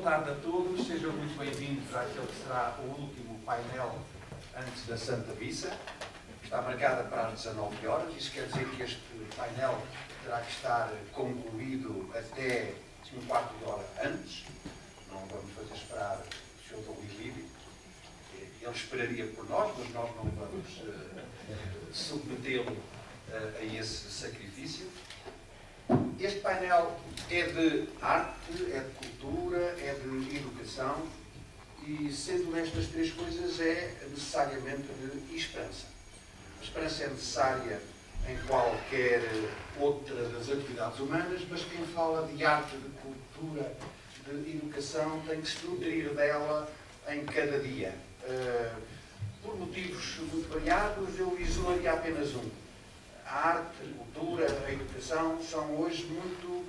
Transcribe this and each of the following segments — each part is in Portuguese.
tarde a todos, sejam muito bem-vindos àquele que será o último painel antes da Santa Missa. Está marcada para as 19 horas, isso quer dizer que este painel terá que estar concluído até um quarto de hora antes. Não vamos fazer esperar o Sr. Dom Lídio. Ele esperaria por nós, mas nós não vamos submetê-lo a esse sacrifício. Este painel é de arte, é de cultura, é de educação e, sendo nestas três coisas, é necessariamente de esperança. A esperança é necessária em qualquer outra das atividades humanas, mas quem fala de arte, de cultura, de educação, tem que se nutrir dela em cada dia. Por motivos muito variados, eu isolaria apenas um. A arte, a cultura, a educação são hoje muito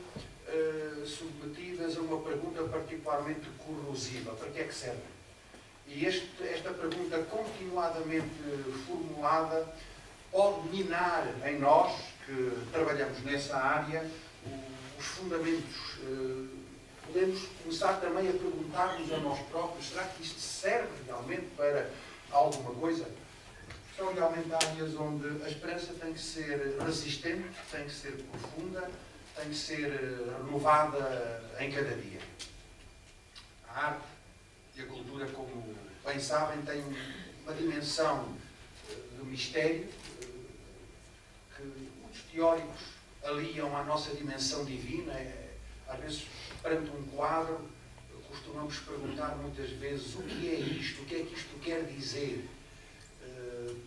submetidas a uma pergunta particularmente corrosiva. Para que é que servem? E esta pergunta continuadamente formulada pode minar em nós, que trabalhamos nessa área, os fundamentos. Podemos começar também a perguntar-nos a nós próprios: será que isto serve realmente para alguma coisa? São realmente áreas onde a esperança tem que ser resistente, tem que ser profunda, tem que ser renovada em cada dia. A arte e a cultura, como bem sabem, têm uma dimensão de mistério que muitos teóricos aliam à nossa dimensão divina. Às vezes, perante um quadro, costumamos perguntar muitas vezes: o que é isto? O que é que isto quer dizer?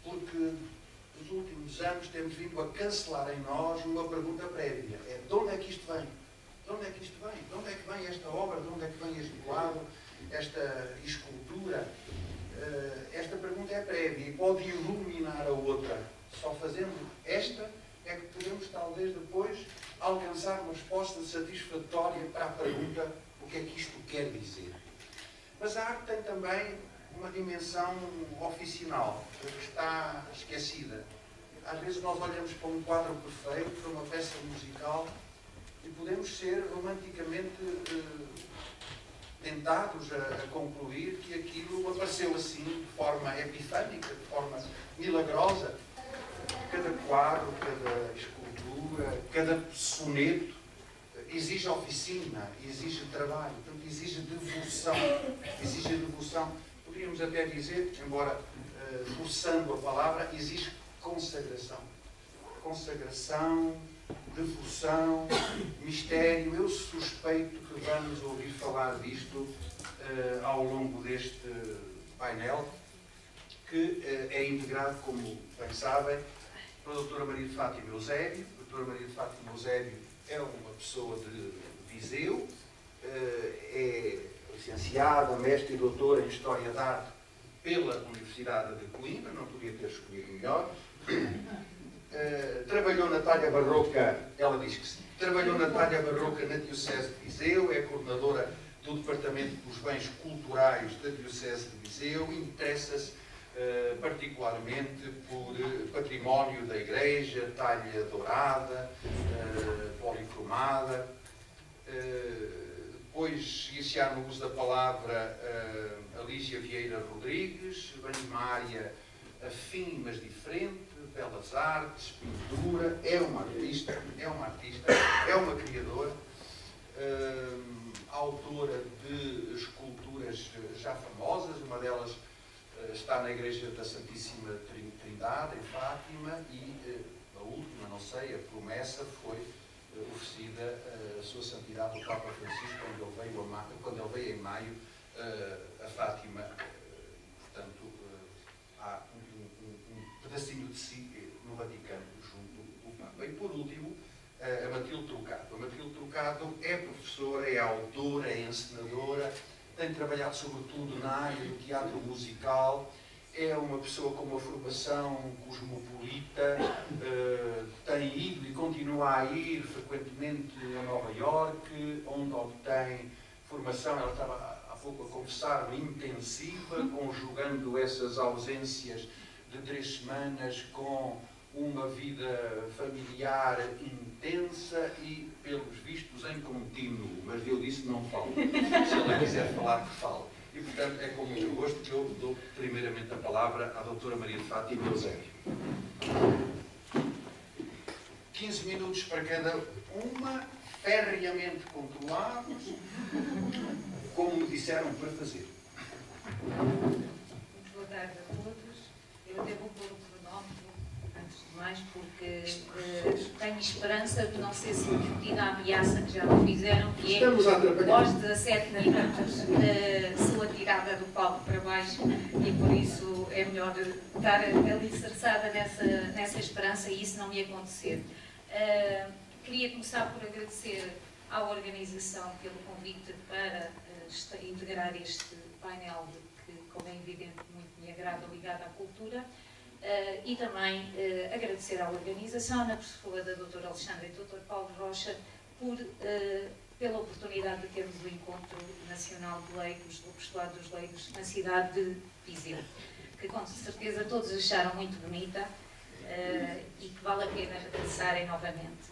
Porque nos últimos anos temos vindo a cancelar em nós uma pergunta prévia. É: de onde é que isto vem? De onde é que isto vem? De onde é que vem esta obra? De onde é que vem este quadro? Esta escultura? Esta pergunta é prévia e pode iluminar a outra. Só fazendo esta é que podemos talvez depois alcançar uma resposta satisfatória para a pergunta: o que é que isto quer dizer? Mas a arte tem também uma dimensão oficinal, que está esquecida. Às vezes nós olhamos para um quadro perfeito, para uma peça musical, e podemos ser romanticamente tentados a concluir que aquilo apareceu assim, de forma epifânica, de forma milagrosa. Cada quadro, cada escultura, cada soneto exige oficina, exige trabalho, portanto, exige devoção. Exige devoção. Poderíamos até dizer, embora forçando a palavra, exige consagração. Consagração, devoção, mistério. Eu suspeito que vamos ouvir falar disto ao longo deste painel, que é integrado, como bem sabem, pela doutora Maria de Fátima Eusébio. A doutora Maria de Fátima Eusébio é uma pessoa de Viseu, é licenciada, mestre e doutora em História da Arte pela Universidade de Coimbra, não podia ter escolhido melhor. Trabalhou na talha barroca, ela diz que sim, trabalhou na talha barroca na Diocese de Viseu, é coordenadora do Departamento dos Bens Culturais da Diocese de Viseu, interessa-se particularmente por património da Igreja, talha dourada, policromada. Depois seguir-se-á no uso da palavra a Lígia Vieira Rodrigues, vem de uma área afim, mas diferente, belas artes, pintura, é uma artista, é uma criadora, autora de esculturas já famosas. Uma delas está na Igreja da Santíssima Trindade, em Fátima, e a última, não sei, a promessa foi oferecida a Sua Santidade o Papa Francisco quando ele veio em maio a Fátima. Portanto, há um pedacinho de si no Vaticano junto do Papa. E por último, a Matilde Trocado. A Matilde Trocado é professora, é autora, é encenadora, tem trabalhado sobretudo na área do teatro musical. É uma pessoa com uma formação cosmopolita, tem ido e continua a ir frequentemente a Nova Iorque, onde obtém formação. Ela estava há pouco a conversar, intensiva, conjugando essas ausências de 3 semanas com uma vida familiar intensa e, pelos vistos, em contínuo. Mas eu disse: não falo. Se não quiser falar, que fale. E, portanto, é com muito gosto que eu dou primeiramente a palavra à doutora Maria de Fátima Eusébio. 15 minutos para cada uma, ferreamente controlados, como me disseram para fazer. Muito boa tarde a todos. Eu até vou pôr o cronómetro, antes de mais, porque tenho esperança de não ser submetida à ameaça que já me fizeram, que é, aos 17 minutos, sou atirada do palco para baixo, e por isso é melhor estar alicerçada nessa esperança e isso não me acontecer. Queria começar por agradecer à organização pelo convite para integrar este painel que, como é evidente, muito me agrada, ligado à cultura, e também agradecer à organização, na pessoa da Dra. Alexandra e Dr. Paulo Rocha, pela oportunidade de termos o Encontro Nacional de Leigos, do Apostolado dos Leigos, na cidade de Viseu, que com certeza todos acharam muito bonita e que vale a pena regressarem novamente.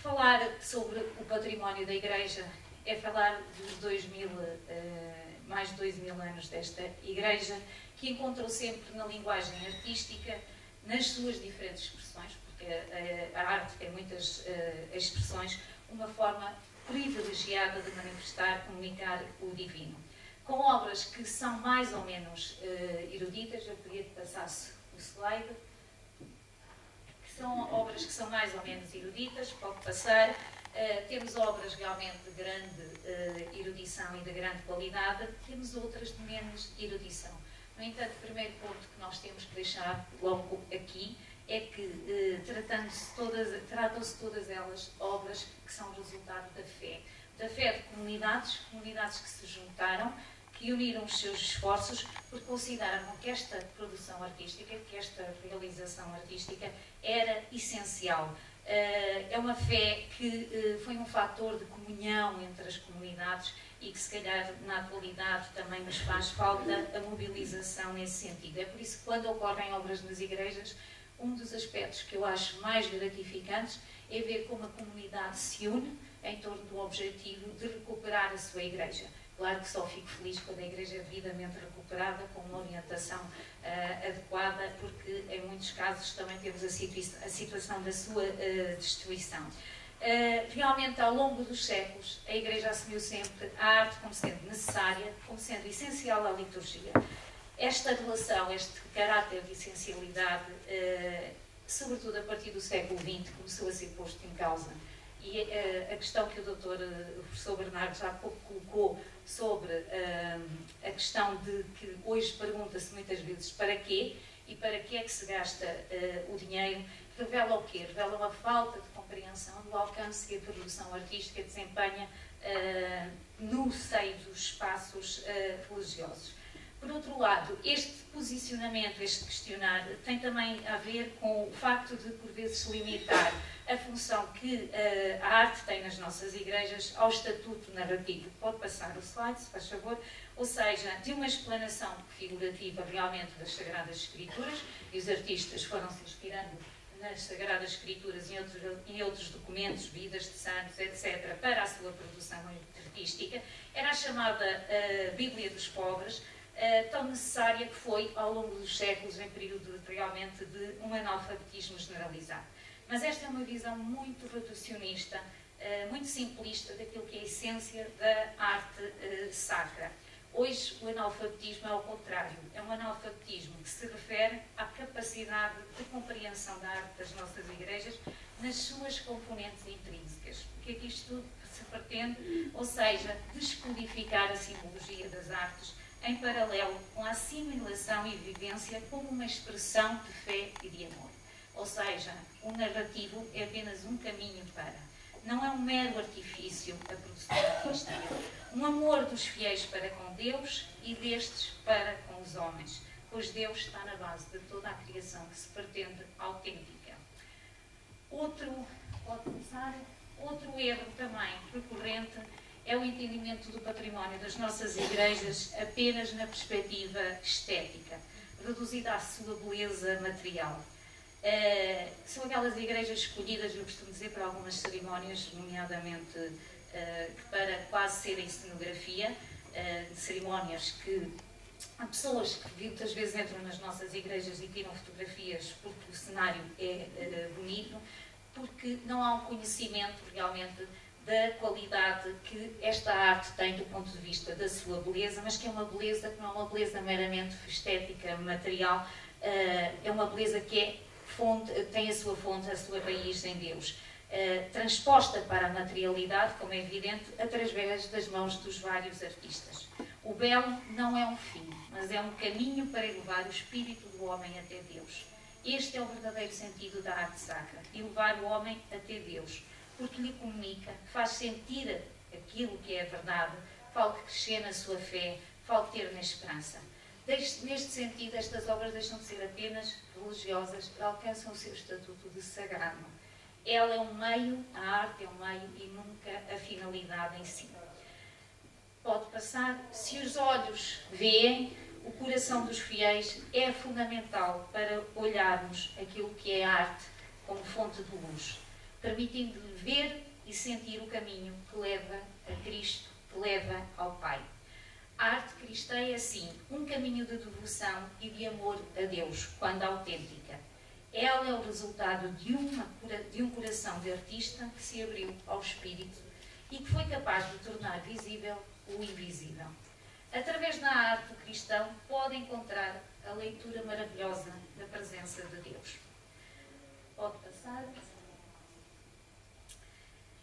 Falar sobre o património da Igreja é falar dos mais de 2000 anos desta Igreja, que encontrou sempre na linguagem artística, nas suas diferentes expressões, porque a arte tem muitas expressões, uma forma privilegiada de manifestar, comunicar o divino. Com obras que são mais ou menos eruditas, eu queria que passasse o slide, são obras que são mais ou menos eruditas, pode passar. Temos obras realmente de grande erudição e de grande qualidade, temos outras de menos erudição. No entanto, o primeiro ponto que nós temos que deixar logo aqui é que tratam-se todas elas obras que são resultado da fé de comunidades que se juntaram, que uniram os seus esforços, porque consideraram que esta produção artística, que esta realização artística era essencial. É uma fé que foi um fator de comunhão entre as comunidades e que, se calhar, na atualidade também nos faz falta a mobilização nesse sentido. É por isso que, quando ocorrem obras nas igrejas, um dos aspectos que eu acho mais gratificantes é ver como a comunidade se une em torno do objetivo de recuperar a sua igreja. Claro que só fico feliz quando a igreja é devidamente recuperada, com uma orientação adequada, porque em muitos casos também temos a situação da sua destruição. Realmente, ao longo dos séculos, a igreja assumiu sempre a arte como sendo necessária, como sendo essencial à liturgia. Esta relação, este caráter de essencialidade, sobretudo a partir do século XX, começou a ser posto em causa. E a questão que o professor Bernardo já há pouco colocou sobre a questão de que hoje pergunta-se muitas vezes para quê e para que é que se gasta o dinheiro, revela o quê? Revela uma falta de compreensão do alcance que a produção artística desempenha no seio dos espaços religiosos. Por outro lado, este posicionamento, este questionar, tem também a ver com o facto de, por vezes, se limitar a função que a arte tem nas nossas igrejas ao estatuto narrativo. Pode passar o slide, se faz favor. Ou seja, de uma explanação figurativa realmente das Sagradas Escrituras, e os artistas foram se inspirando nas Sagradas Escrituras e em outros documentos, vidas de santos, etc., para a sua produção artística. Era a chamada Bíblia dos Pobres, tão necessária que foi ao longo dos séculos, em período realmente de um analfabetismo generalizado. Mas esta é uma visão muito reducionista, muito simplista daquilo que é a essência da arte sacra. Hoje o analfabetismo é ao contrário, é um analfabetismo que se refere à capacidade de compreensão da arte das nossas igrejas nas suas componentes intrínsecas. O que é que isto se pretende? Ou seja, descodificar a simbologia das artes em paralelo com a assimilação e vivência como uma expressão de fé e de amor. Ou seja, o narrativo é apenas um caminho para. Não é um mero artifício a produção artística. Um amor dos fiéis para com Deus e destes para com os homens, pois Deus está na base de toda a criação que se pretende autêntica. Outro erro também recorrente é o entendimento do património das nossas igrejas apenas na perspectiva estética, reduzida à sua beleza material. São aquelas igrejas escolhidas, eu costumo dizer, para algumas cerimónias, nomeadamente para quase serem cenografia, de cerimónias que há pessoas que muitas vezes entram nas nossas igrejas e tiram fotografias porque o cenário é bonito, porque não há um conhecimento realmente da qualidade que esta arte tem do ponto de vista da sua beleza, mas que é uma beleza que não é uma beleza meramente estética, material, é uma beleza que é tem a sua fonte, a sua raiz em Deus. Transposta para a materialidade, como é evidente, através das mãos dos vários artistas. O belo não é um fim, mas é um caminho para elevar o espírito do homem até Deus. Este é o verdadeiro sentido da arte sacra, elevar o homem até Deus, porque lhe comunica, faz sentir aquilo que é a verdade, faz crescer na sua fé, faz ter na esperança. Neste sentido, estas obras deixam de ser apenas religiosas, alcançam o seu estatuto de sagrado. Ela é um meio, a arte é um meio e nunca a finalidade em si. Pode passar, se os olhos veem, o coração dos fiéis é fundamental para olharmos aquilo que é arte como fonte de luz, permitindo-lhe ver e sentir o caminho que leva a Cristo, que leva ao Pai. A arte cristã é, assim, um caminho de devoção e de amor a Deus, quando autêntica. Ela é o resultado de um coração de artista que se abriu ao Espírito e que foi capaz de tornar visível o invisível. Através da arte, o cristão pode encontrar a leitura maravilhosa da presença de Deus. Pode passar.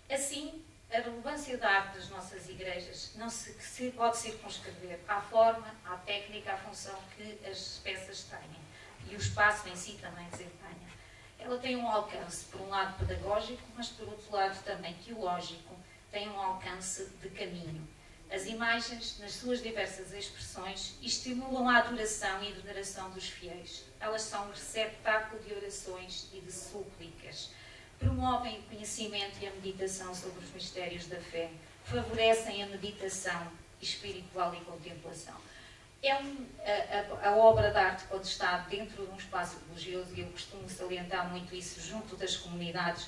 Assim, a relevância da arte das nossas igrejas não se pode circunscrever à forma, à técnica, à função que as peças têm. E o espaço em si também desempenha. Ela tem um alcance, por um lado, pedagógico, mas, por outro lado, também teológico, tem um alcance de caminho. As imagens, nas suas diversas expressões, estimulam a adoração e veneração dos fiéis. Elas são um receptáculo de orações e de súplicas. Promovem o conhecimento e a meditação sobre os mistérios da fé. Favorecem a meditação espiritual e contemplação. A obra de arte pode estar dentro de um espaço religioso, e eu costumo salientar muito isso junto das comunidades,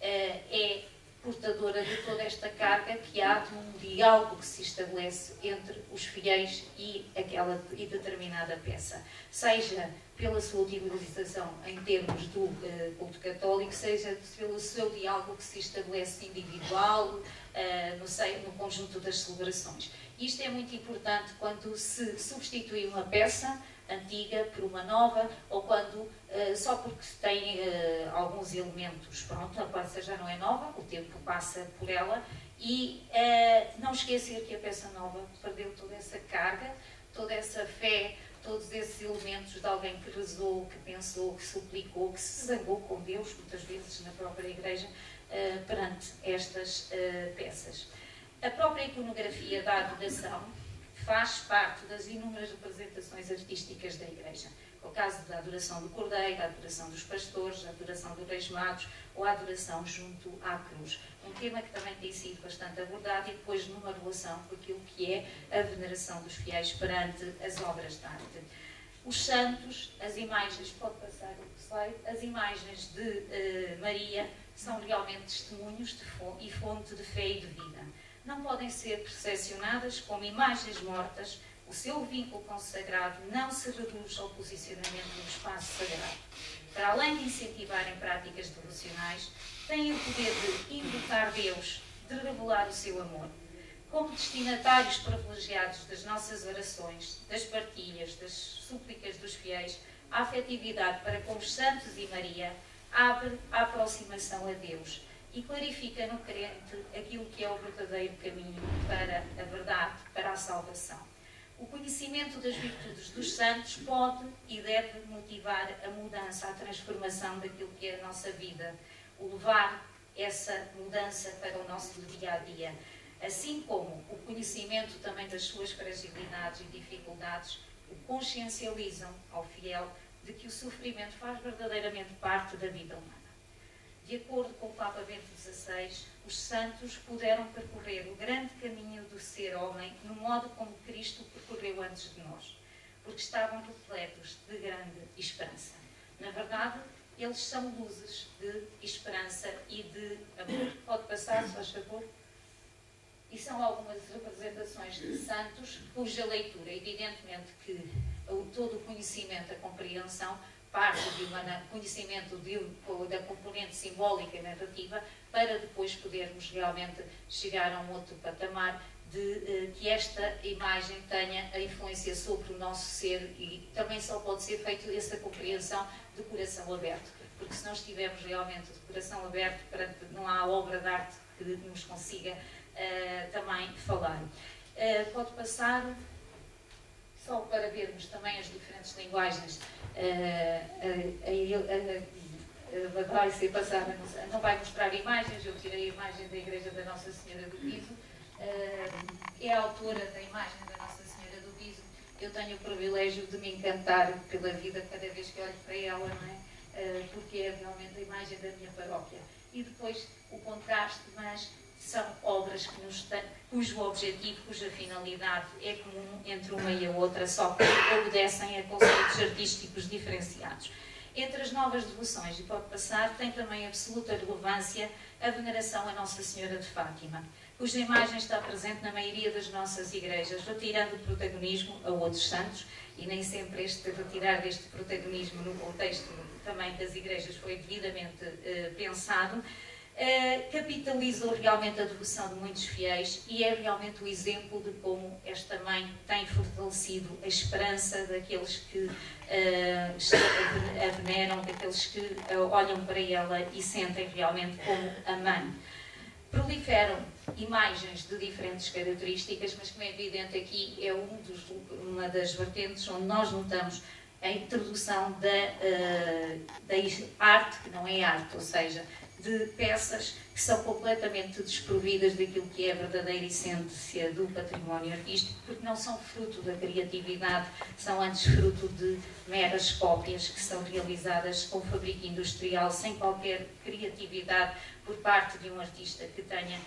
é portadora de toda esta carga que há de um diálogo que se estabelece entre os fiéis e determinada peça, seja pela sua utilização em termos do culto católico, seja pelo seu diálogo que se estabelece individual, no conjunto das celebrações. Isto é muito importante quando se substitui uma peça antiga por uma nova, ou quando, só porque tem alguns elementos, pronto, a peça já não é nova, o tempo passa por ela, e não esquecer que a peça nova perdeu toda essa carga, toda essa fé, todos esses elementos de alguém que rezou, que pensou, que suplicou, que se zangou com Deus, muitas vezes na própria igreja, perante estas peças. A própria iconografia da adoração faz parte das inúmeras representações artísticas da Igreja. É o caso da adoração do Cordeiro, a adoração dos pastores, a adoração dos Reis Magos ou a adoração junto à cruz. Um tema que também tem sido bastante abordado e depois numa relação com aquilo que é a veneração dos fiéis perante as obras de arte. Os santos, as imagens, pode passar o slide, as imagens de Maria são realmente testemunhos e fonte de fé e de vida. Não podem ser percepcionadas como imagens mortas, o seu vínculo com o sagrado não se reduz ao posicionamento no espaço sagrado. Para além de incentivarem práticas devocionais, têm o poder de invocar Deus, de revelar o seu amor. Como destinatários privilegiados das nossas orações, das partilhas, das súplicas dos fiéis, a afetividade para com os santos e Maria abre a aproximação a Deus e clarifica no crente aquilo que é o verdadeiro caminho para a verdade, para a salvação. O conhecimento das virtudes dos santos pode e deve motivar a mudança, a transformação daquilo que é a nossa vida, o levar essa mudança para o nosso dia-a-dia. Assim como o conhecimento também das suas fragilidades e dificuldades o consciencializam ao fiel de que o sofrimento faz verdadeiramente parte da vida humana. De acordo com o Papa Bento XVI, os santos puderam percorrer o grande caminho do ser homem no modo como Cristo percorreu antes de nós, porque estavam repletos de grande esperança. Na verdade, eles são luzes de esperança e de amor. Pode passar, se faz favor? e são algumas representações de santos cuja leitura, evidentemente que todo o conhecimento, a compreensão, parte de um conhecimento da componente simbólica e narrativa, para depois podermos realmente chegar a um outro patamar de que esta imagem tenha a influência sobre o nosso ser, e também só pode ser feita essa compreensão de coração aberto, porque se não estivermos realmente de coração aberto, não há obra de arte que nos consiga também falar. Pode passar, só para vermos também as diferentes linguagens. Vai ser passada, não vai mostrar imagens, eu tirei a imagem da Igreja da Nossa Senhora do Piso, é a autora da imagem da Nossa Senhora do Piso. Eu tenho o privilégio de me encantar pela vida cada vez que olho para ela, não é? Porque é realmente a imagem da minha paróquia. E depois o contraste, mas são obras que cujo objetivo, cuja finalidade é comum entre uma e a outra, só que obedecem a conceitos artísticos diferenciados. Entre as novas devoções, e pode passar, tem também absoluta relevância a veneração a Nossa Senhora de Fátima, cuja imagem está presente na maioria das nossas igrejas, retirando o protagonismo a outros santos, e nem sempre este retirar deste protagonismo no contexto também das igrejas foi devidamente pensado. Capitalizou realmente a devoção de muitos fiéis e é realmente o exemplo de como esta mãe tem fortalecido a esperança daqueles que a veneram, daqueles que olham para ela e sentem realmente como a mãe. Proliferam imagens de diferentes características, mas como é evidente aqui é uma das vertentes onde nós notamos a introdução da arte, que não é arte, ou seja, de peças que são completamente desprovidas daquilo que é a verdadeira essência do património artístico, porque não são fruto da criatividade, são antes fruto de meras cópias que são realizadas com fabrico industrial, sem qualquer criatividade por parte de um artista que tenha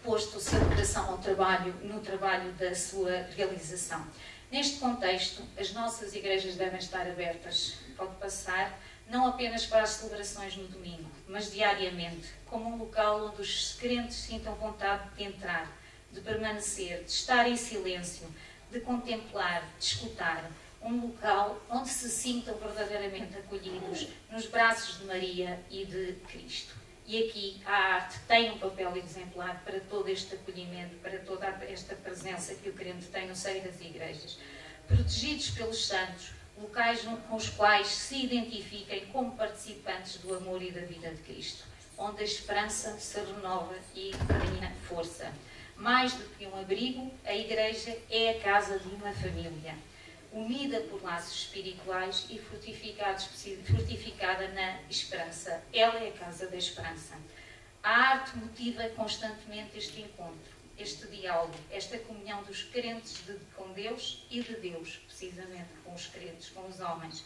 posto o seu coração ao trabalho, no trabalho da sua realização. Neste contexto, as nossas igrejas devem estar abertas, pode passar, não apenas para as celebrações no domingo, mas diariamente, como um local onde os crentes sintam vontade de entrar, de permanecer, de estar em silêncio, de contemplar, de escutar, um local onde se sintam verdadeiramente acolhidos nos braços de Maria e de Cristo. E aqui a arte tem um papel exemplar para todo este acolhimento, para toda esta presença que o crente tem no seio das igrejas. Protegidos pelos santos, locais com os quais se identifiquem como participantes do amor e da vida de Cristo, onde a esperança se renova e ganha força. Mais do que um abrigo, a igreja é a casa de uma família, unida por laços espirituais e fortificada na esperança. Ela é a casa da esperança. A arte motiva constantemente este encontro, este diálogo, esta comunhão dos crentes com Deus e de Deus, precisamente com os crentes, com os homens.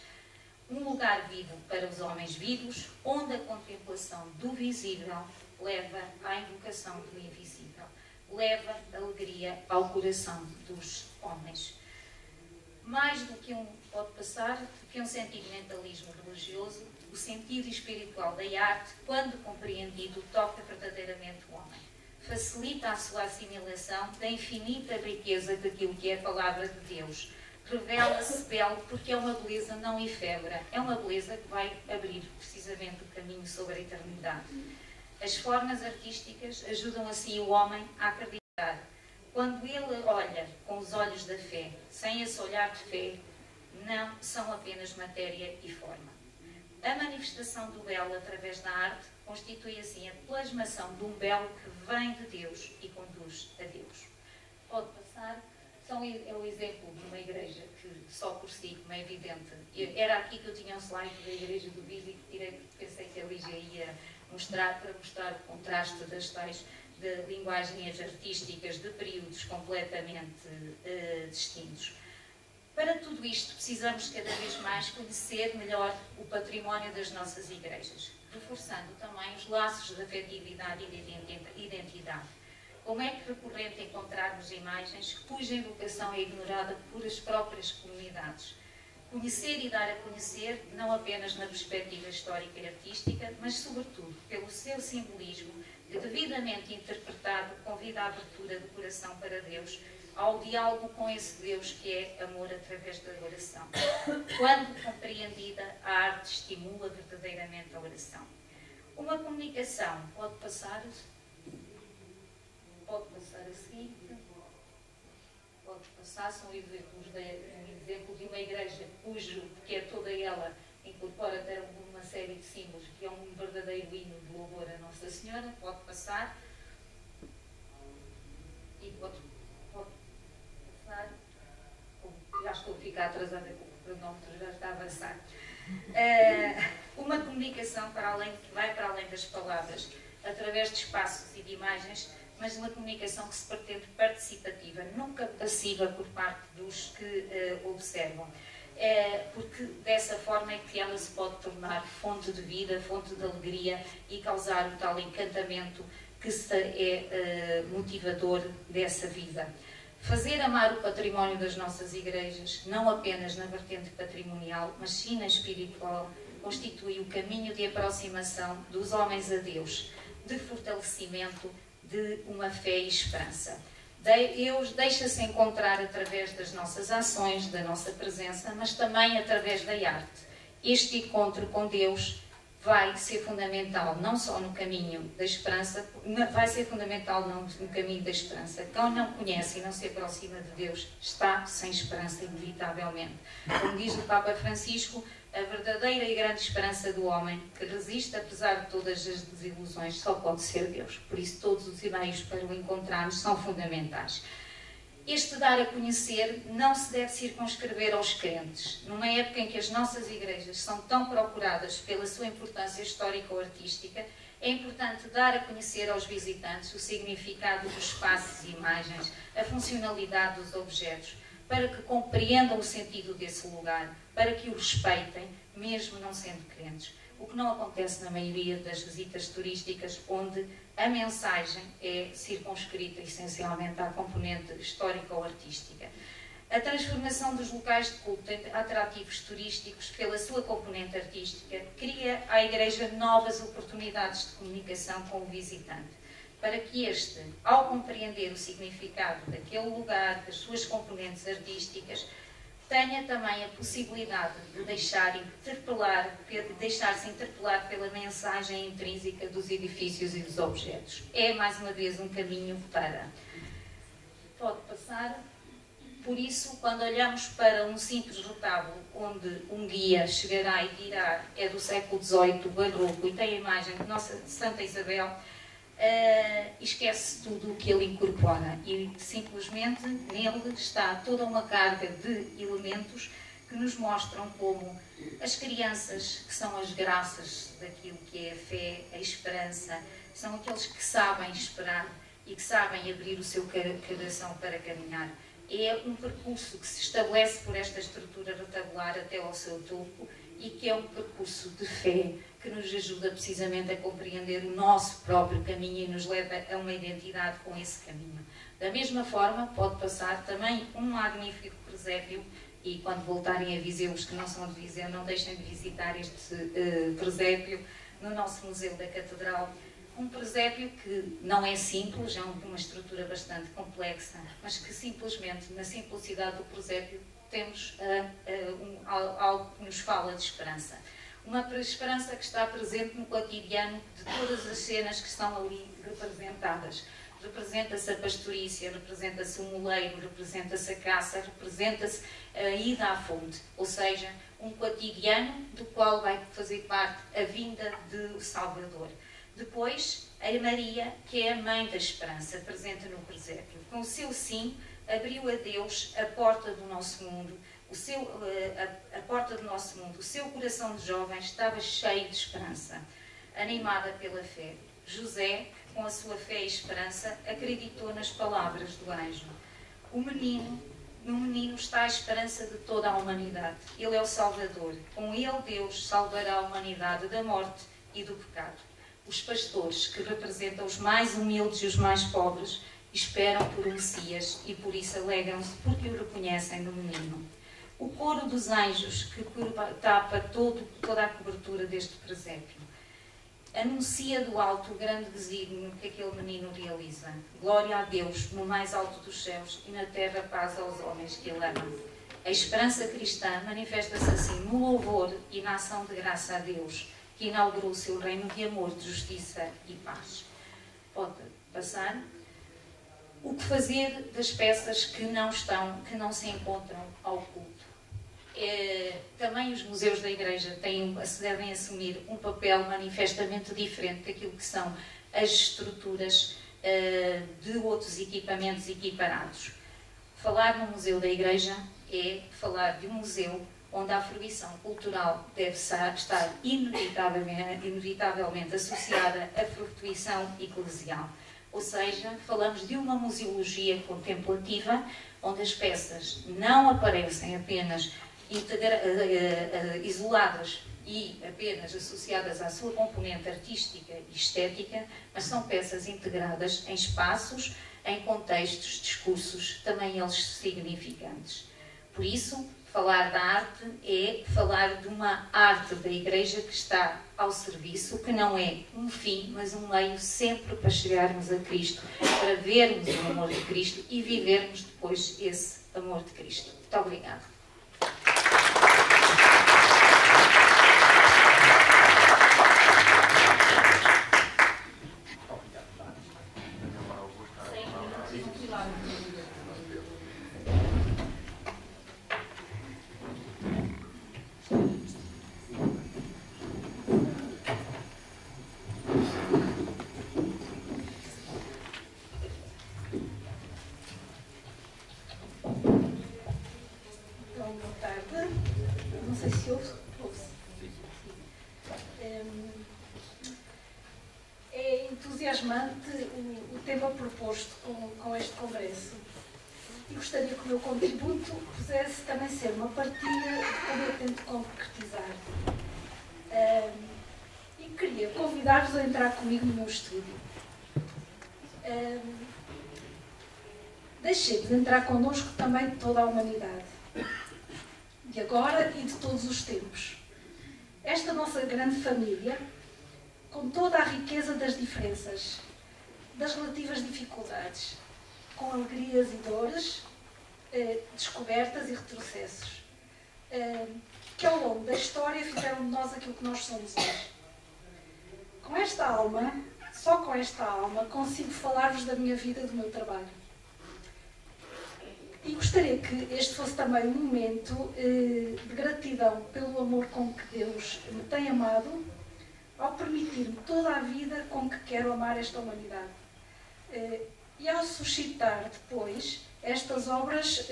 Um lugar vivo para os homens vivos, onde a contemplação do visível leva à invocação do invisível, leva alegria ao coração dos homens. Mais do que pode passar, do que um sentimentalismo religioso, o sentido espiritual da arte, quando compreendido, toca verdadeiramente o homem. Facilita a sua assimilação da infinita riqueza daquilo que é a palavra de Deus. Revela-se belo porque é uma beleza não efêmera, é uma beleza que vai abrir precisamente o caminho sobre a eternidade. As formas artísticas ajudam assim o homem a acreditar. Quando ele olha com os olhos da fé, sem esse olhar de fé, não são apenas matéria e forma. A manifestação do belo através da arte constitui assim a plasmação de um belo que vem de Deus e conduz a Deus. Pode passar. É o exemplo de uma igreja que só por si, como é evidente, era aqui que eu tinha um slide da igreja do Piso e que tirei porque pensei que a Lígia ia mostrar, para mostrar o contraste das tais de linguagens artísticas de períodos completamente distintos. Para tudo isto, precisamos cada vez mais conhecer melhor o património das nossas igrejas, reforçando também os laços de afetividade e de identidade. Como é que recorrente encontrarmos imagens cuja invocação é ignorada por as próprias comunidades? Conhecer e dar a conhecer, não apenas na perspectiva histórica e artística, mas sobretudo pelo seu simbolismo que, devidamente interpretado, convida à abertura do coração para Deus, ao diálogo com esse Deus que é amor através da oração. Quando compreendida, a arte estimula verdadeiramente a oração. Uma comunicação pode passar a seguinte, pode passar, são exemplos um exemplo de uma igreja que é toda ela, incorpora até uma série de símbolos, que é um verdadeiro hino de louvor a Nossa Senhora, pode passar, e pode passar, já estou a ficar atrasada com o cronómetro, já está a avançar. Uma comunicação vai para além das palavras, através de espaços e de imagens, mas uma comunicação que se pretende participativa, nunca passiva por parte dos que observam. Porque dessa forma é que ela se pode tornar fonte de vida, fonte de alegria e causar o tal encantamento que é motivador dessa vida. Fazer amar o património das nossas igrejas, não apenas na vertente patrimonial, mas sim na espiritual, constitui o caminho de aproximação dos homens a Deus, de fortalecimento de uma fé e esperança. Deus deixa-se encontrar através das nossas ações, da nossa presença, mas também através da arte. Este encontro com Deus vai ser fundamental, não só no caminho da esperança, vai ser fundamental no caminho da esperança. Quem não conhece e não se aproxima de Deus está sem esperança, inevitavelmente. Como diz o Papa Francisco, a verdadeira e grande esperança do homem, que resiste apesar de todas as desilusões, só pode ser Deus. Por isso, todos os meios para o encontrarmos são fundamentais. Este dar a conhecer não se deve circunscrever aos crentes. Numa época em que as nossas igrejas são tão procuradas pela sua importância histórica ou artística, é importante dar a conhecer aos visitantes o significado dos espaços e imagens, a funcionalidade dos objetos, para que compreendam o sentido desse lugar, para que o respeitem, mesmo não sendo crentes. O que não acontece na maioria das visitas turísticas, onde a mensagem é circunscrita essencialmente à componente histórica ou artística. A transformação dos locais de culto em atrativos turísticos pela sua componente artística cria à Igreja novas oportunidades de comunicação com o visitante, para que este, ao compreender o significado daquele lugar, das suas componentes artísticas, tenha também a possibilidade de deixar-se interpelar pela mensagem intrínseca dos edifícios e dos objetos. É, mais uma vez, um caminho para... Pode passar. Por isso, quando olhamos para um simples retábulo, onde um guia chegará e dirá é do século XVIII, barroco, e tem a imagem de Nossa Santa Isabel, esquece tudo o que ele incorpora e simplesmente nele está toda uma carga de elementos que nos mostram como as crianças, que são as graças daquilo que é a fé, a esperança, são aqueles que sabem esperar e que sabem abrir o seu coração para caminhar. É um percurso que se estabelece por esta estrutura retabular até ao seu topo e que é um percurso de fé que nos ajuda precisamente a compreender o nosso próprio caminho e nos leva a uma identidade com esse caminho. Da mesma forma, pode passar também um magnífico presépio, e quando voltarem a Viseu, os que não são de Viseu, não deixem de visitar este presépio no nosso Museu da Catedral. Um presépio que não é simples, é uma estrutura bastante complexa, mas que simplesmente, na simplicidade do presépio, temos algo que nos fala de esperança. Uma esperança que está presente no cotidiano de todas as cenas que estão ali representadas. Representa-se a pastorícia, representa-se o moleiro, representa-se a caça, representa-se a ida à fonte, ou seja, um cotidiano do qual vai fazer parte a vinda do Salvador. Depois, a Maria, que é a mãe da esperança, presente no presépio. Com o seu sim, abriu a Deus a porta do nosso mundo, a porta do nosso mundo. O seu coração de jovem estava cheio de esperança, animada pela fé. José, com a sua fé e esperança, acreditou nas palavras do anjo. No menino está a esperança de toda a humanidade. Ele é o Salvador. Com ele Deus salvará a humanidade da morte e do pecado. Os pastores, que representam os mais humildes e os mais pobres, esperam por um Messias e por isso alegram-se porque o reconhecem no menino. O coro dos anjos que tapa toda a cobertura deste presépio. anuncia do alto o grande desígnio que aquele menino realiza. Glória a Deus no mais alto dos céus e na terra paz aos homens que ele ama. A esperança cristã manifesta-se assim no louvor e na ação de graça a Deus, que inaugurou o seu reino de amor, de justiça e paz. Pode passar. O que fazer das peças que não se encontram ao culto? Também os museus da Igreja devem assumir um papel manifestamente diferente daquilo que são as estruturas de outros equipamentos equiparados. Falar no Museu da Igreja é falar de um museu onde a fruição cultural deve estar inevitavelmente associada à fruição eclesial. Ou seja, falamos de uma museologia contemplativa, onde as peças não aparecem apenas isoladas e apenas associadas à sua componente artística e estética, mas são peças integradas em espaços, em contextos, discursos, também eles significantes. Por isso, falar da arte é falar de uma arte da Igreja que está ao serviço, que não é um fim, mas um meio sempre para chegarmos a Cristo, para vermos o amor de Cristo e vivermos depois esse amor de Cristo. Muito obrigada. É entusiasmante o tema proposto com este congresso e gostaria que o meu contributo pudesse também ser uma partilha de como eu tento concretizar. E queria convidar-vos a entrar comigo no meu estúdio. Deixemos entrar connosco também toda a humanidade, de agora e de todos os tempos. Esta nossa grande família, com toda a riqueza das diferenças, das relativas dificuldades, com alegrias e dores, descobertas e retrocessos, que ao longo da história fizeram de nós aquilo que nós somos hoje. Com esta alma, só com esta alma, consigo falar-vos da minha vida e do meu trabalho. E gostaria que este fosse também um momento de gratidão pelo amor com que Deus me tem amado, ao permitir-me toda a vida com que quero amar esta humanidade. E ao suscitar depois estas obras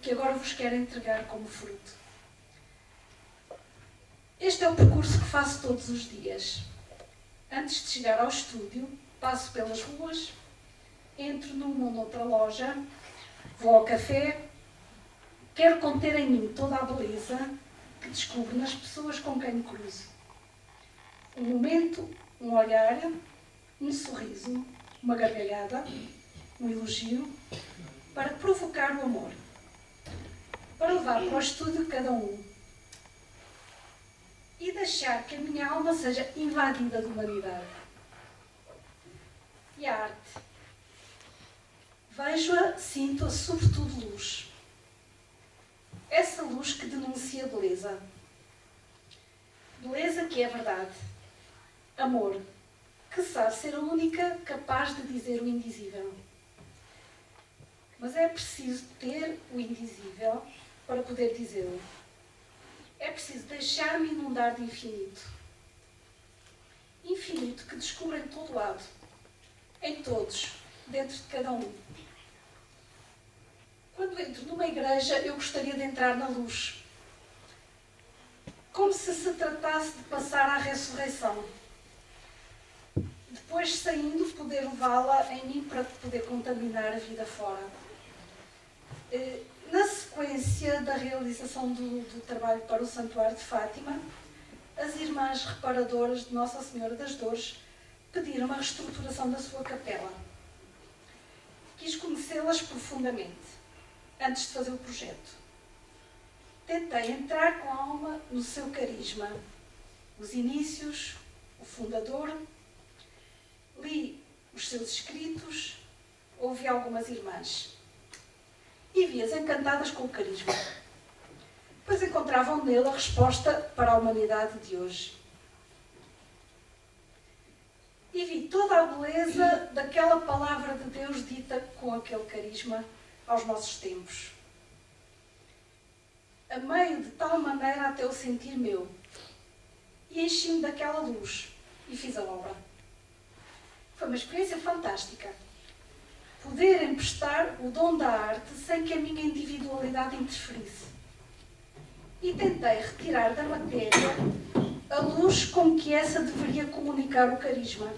que agora vos quero entregar como fruto. Este é o percurso que faço todos os dias. Antes de chegar ao estúdio, passo pelas ruas, entro numa ou noutra loja, vou ao café, quero conter em mim toda a beleza que descubro nas pessoas com quem me cruzo. Um momento, um olhar, um sorriso, uma gargalhada, um elogio, para provocar o amor, para levar para o estúdio cada um e deixar que a minha alma seja invadida de humanidade. E a arte? Vejo-a, sinto-a, sobretudo luz. Essa luz que denuncia beleza. Beleza que é verdade. Amor, que sabe ser a única capaz de dizer o indizível. Mas é preciso ter o indizível para poder dizê-lo. É preciso deixar-me inundar de infinito. Infinito que descubro em todo lado, em todos, dentro de cada um. Quando entro numa igreja, eu gostaria de entrar na luz. Como se tratasse de passar à ressurreição. Depois, saindo, poder levá-la em mim para poder contaminar a vida fora. Na sequência da realização do trabalho para o Santuário de Fátima, as irmãs reparadoras de Nossa Senhora das Dores pediram a reestruturação da sua capela. Quis conhecê-las profundamente, antes de fazer o projeto. Tentei entrar com a alma no seu carisma, os inícios, o fundador, li os seus escritos, ouvi algumas irmãs e vi-as encantadas com o carisma, pois encontravam nele a resposta para a humanidade de hoje. E vi toda a beleza daquela palavra de Deus dita com aquele carisma aos nossos tempos. Amei-o de tal maneira até o sentir meu, e enchi-me daquela luz, e fiz a obra. Foi uma experiência fantástica. Poder emprestar o dom da arte sem que a minha individualidade interferisse. E tentei retirar da matéria a luz com que essa deveria comunicar o carisma.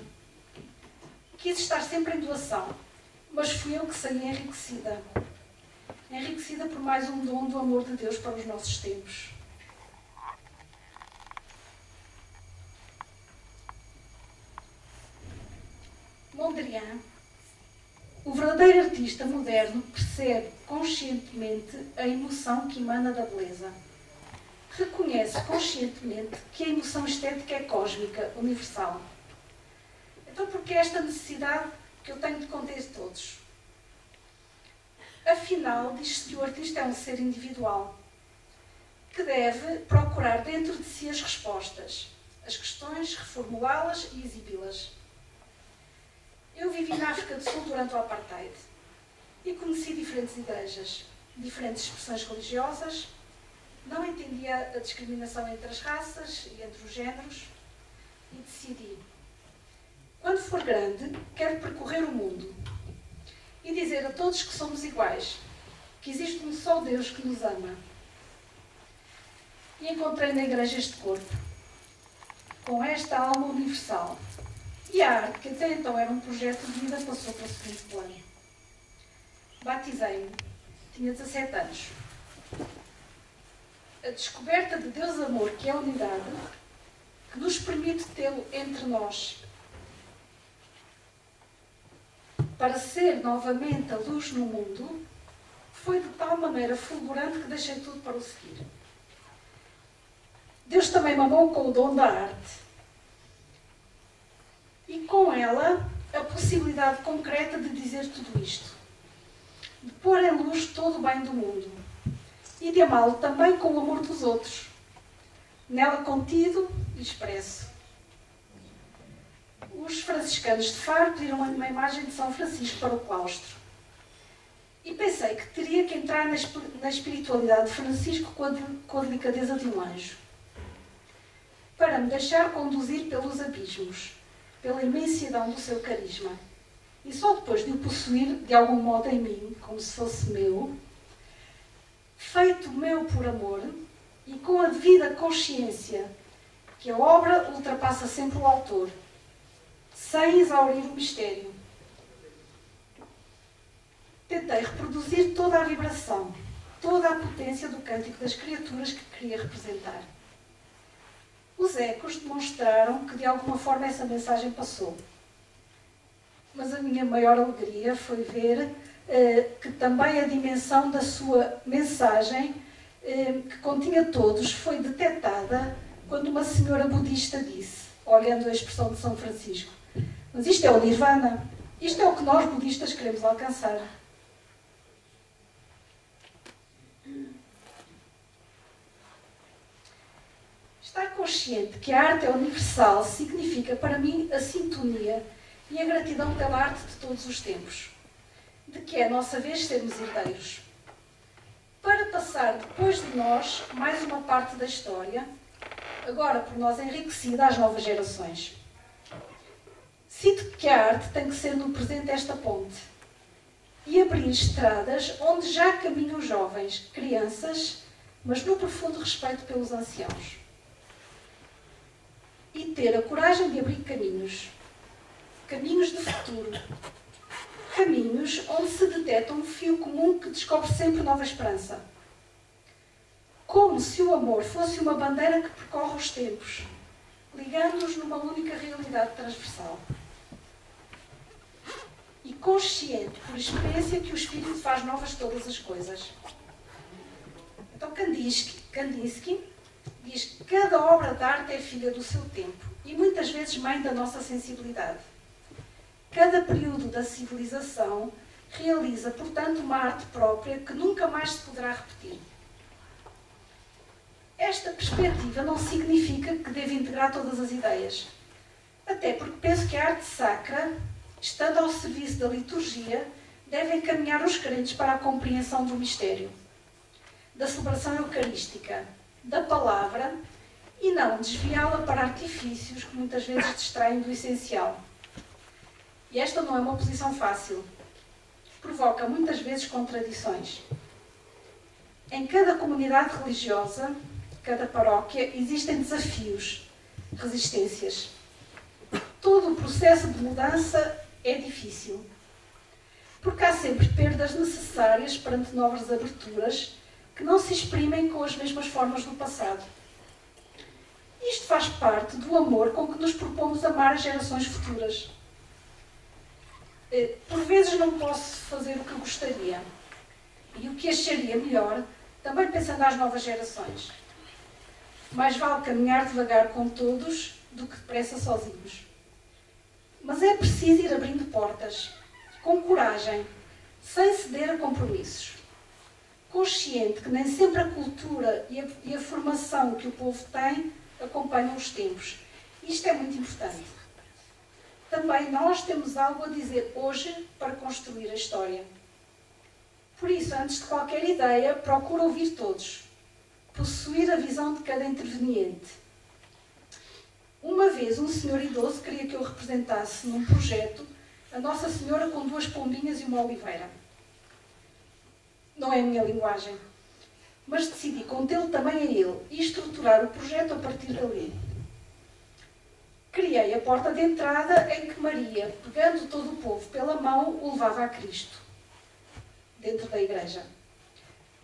Quis estar sempre em doação, mas fui eu que saí enriquecida. Enriquecida por mais um dom do amor de Deus para os nossos tempos. Mondrian, o verdadeiro artista moderno, percebe conscientemente a emoção que emana da beleza. Reconhece conscientemente que a emoção estética é cósmica, universal. Então, por que esta necessidade que eu tenho de conter todos? Afinal, diz-se que o artista é um ser individual, que deve procurar dentro de si as respostas, as questões, reformulá-las e exibi-las. Eu vivi na África do Sul durante o Apartheid e conheci diferentes igrejas, diferentes expressões religiosas, não entendia a discriminação entre as raças e entre os géneros e decidi, quando for grande, quero percorrer o mundo e dizer a todos que somos iguais, que existe um só Deus que nos ama. E encontrei na igreja este corpo, com esta alma universal. E a arte, que até então era um projeto de vida, passou para o segundo plano. Batizei-me, tinha 17 anos. A descoberta de Deus Amor, que é a unidade, que nos permite tê-lo entre nós, para ser novamente a luz no mundo, foi de tal maneira fulgurante que deixei tudo para o seguir. Deus também me amou com o dom da arte. E com ela, a possibilidade concreta de dizer tudo isto. De pôr em luz todo o bem do mundo. E de amá-lo também com o amor dos outros. Nela contido e expresso. Os franciscanos de Faro pediram uma imagem de São Francisco para o claustro. E pensei que teria que entrar na espiritualidade de Francisco com a delicadeza de um anjo. Para me deixar conduzir pelos abismos, pela imensidão do seu carisma. E só depois de o possuir de algum modo em mim, como se fosse meu, feito meu por amor, e com a devida consciência que a obra ultrapassa sempre o autor, sem exaurir o mistério. Tentei reproduzir toda a vibração, toda a potência do cântico das criaturas que queria representar. Os ecos demonstraram que de alguma forma essa mensagem passou. Mas a minha maior alegria foi ver que também a dimensão da sua mensagem, que continha todos, foi detectada quando uma senhora budista disse, olhando a expressão de São Francisco, mas isto é o Nirvana, isto é o que nós budistas queremos alcançar. Estar consciente que a arte é universal significa para mim a sintonia e a gratidão pela arte de todos os tempos, de que é a nossa vez sermos herdeiros, para passar depois de nós mais uma parte da história, agora por nós enriquecida às novas gerações. Sinto que a arte tem que ser no presente esta ponte e abrir estradas onde já caminham jovens, crianças, mas no profundo respeito pelos anciãos. E ter a coragem de abrir caminhos de futuro, caminhos onde se detecta um fio comum que descobre sempre nova esperança. Como se o amor fosse uma bandeira que percorre os tempos, ligando-os numa única realidade transversal. E consciente, por experiência, que o Espírito faz novas todas as coisas. Então Kandinsky diz que cada obra de arte é filha do seu tempo e muitas vezes mãe da nossa sensibilidade. Cada período da civilização realiza, portanto, uma arte própria que nunca mais se poderá repetir. Esta perspectiva não significa que deve integrar todas as ideias, até porque penso que a arte sacra, estando ao serviço da liturgia, deve encaminhar os crentes para a compreensão do mistério, da celebração eucarística, da palavra, e não desviá-la para artifícios que muitas vezes distraem do essencial. E esta não é uma posição fácil. Provoca muitas vezes contradições. Em cada comunidade religiosa, cada paróquia, existem desafios, resistências. Todo o processo de mudança é difícil, porque há sempre perdas necessárias perante novas aberturas que não se exprimem com as mesmas formas do passado. Isto faz parte do amor com que nos propomos amar as gerações futuras. Por vezes não posso fazer o que gostaria e o que acharia melhor, também pensando às novas gerações. Mais vale caminhar devagar com todos do que depressa sozinhos. Mas é preciso ir abrindo portas, com coragem, sem ceder a compromissos. Consciente que nem sempre a cultura e a formação que o povo tem acompanham os tempos. Isto é muito importante. Também nós temos algo a dizer hoje para construir a história. Por isso, antes de qualquer ideia, procura ouvir todos, possuir a visão de cada interveniente. Uma vez, um senhor idoso queria que eu representasse num projeto a Nossa Senhora com 2 pombinhas e uma oliveira. Não é a minha linguagem, mas decidi contê-lo também a ele e estruturar o projeto a partir dali. Criei a porta de entrada em que Maria, pegando todo o povo pela mão, o levava a Cristo, dentro da igreja.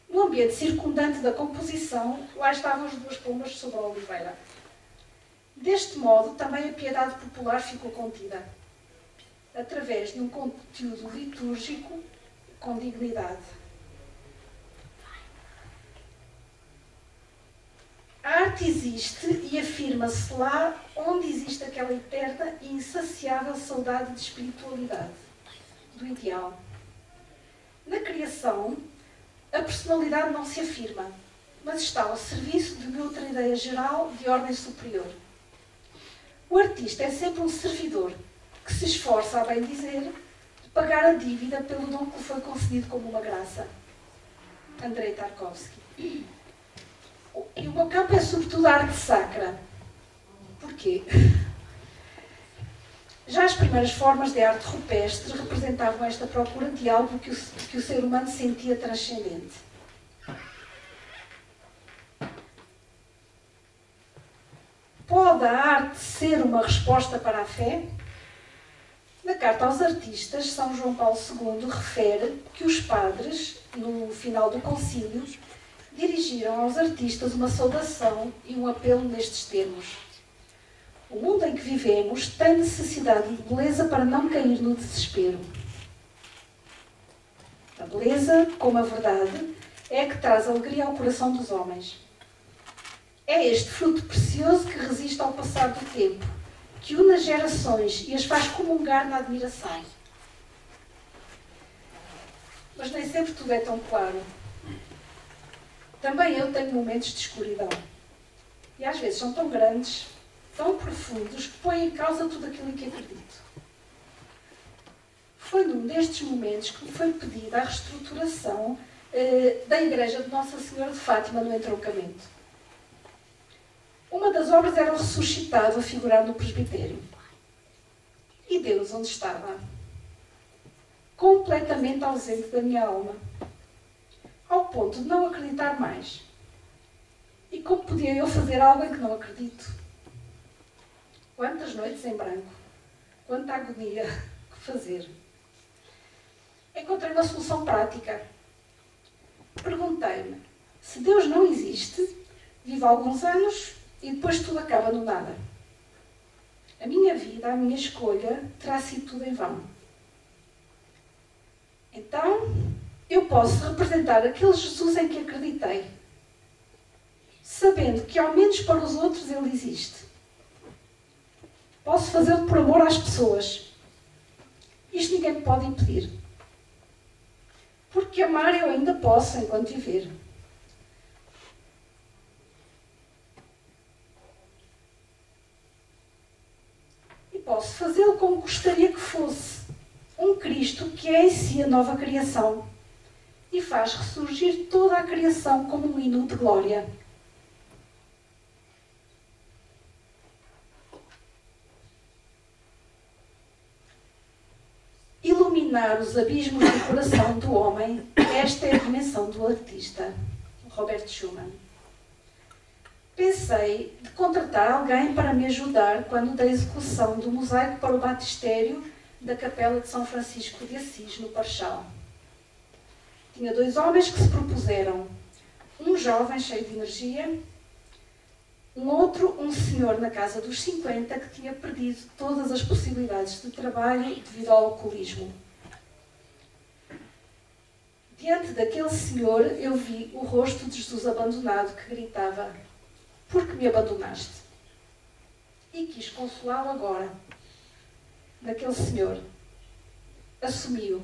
No ambiente circundante da composição, lá estavam as 2 pombas sobre a oliveira. Deste modo, também a piedade popular ficou contida, através de um conteúdo litúrgico com dignidade. A arte existe e afirma-se lá onde existe aquela eterna e insaciável saudade de espiritualidade, do ideal. Na criação, a personalidade não se afirma, mas está ao serviço de uma outra ideia geral de ordem superior. O artista é sempre um servidor que se esforça, a bem dizer, de pagar a dívida pelo dom que lhe foi concedido como uma graça. Andrei Tarkovsky. E o meu campo é sobretudo a arte sacra. Porquê? Já as primeiras formas de arte rupestre representavam esta procura de algo que o ser humano sentia transcendente. Pode a arte ser uma resposta para a fé? Na carta aos artistas, São João Paulo II refere que os padres, no final do concílio, dirigiram aos artistas uma saudação e um apelo nestes termos. O mundo em que vivemos tem necessidade de beleza para não cair no desespero. A beleza, como a verdade, é a que traz alegria ao coração dos homens. É este fruto precioso que resiste ao passar do tempo, que une as gerações e as faz comungar na admiração. Mas nem sempre tudo é tão claro. Também eu tenho momentos de escuridão. E às vezes são tão grandes, tão profundos, que põem em causa tudo aquilo em que acredito. Foi num destes momentos que me foi pedida a reestruturação da Igreja de Nossa Senhora de Fátima no entroncamento. Uma das obras era o ressuscitado a figurar no presbitério. E Deus onde estava? Completamente ausente da minha alma. Ao ponto de não acreditar mais. E como podia eu fazer algo em que não acredito? Quantas noites em branco? Quanta agonia! Que fazer? Encontrei uma solução prática. Perguntei-me, se Deus não existe, vivo alguns anos e depois tudo acaba no nada. A minha vida, a minha escolha, terá sido tudo em vão. Então, eu posso representar aquele Jesus em que acreditei, sabendo que ao menos para os outros ele existe. Posso fazê-lo por amor às pessoas. Isto ninguém me pode impedir. Porque amar eu ainda posso enquanto viver. E posso fazê-lo como gostaria que fosse. Um Cristo que é em si a nova criação e faz ressurgir toda a criação como um hino de glória. Iluminar os abismos do coração do homem, esta é a dimensão do artista, Robert Schumann. Pensei de contratar alguém para me ajudar quando da execução do mosaico para o batistério da Capela de São Francisco de Assis, no Parchal. Tinha 2 homens que se propuseram, um jovem cheio de energia, um outro, um senhor na casa dos 50, que tinha perdido todas as possibilidades de trabalho devido ao alcoolismo. Diante daquele senhor, eu vi o rosto de Jesus abandonado, que gritava: "Por que me abandonaste?" E quis consolá-lo agora. Daquele senhor. Assumiu.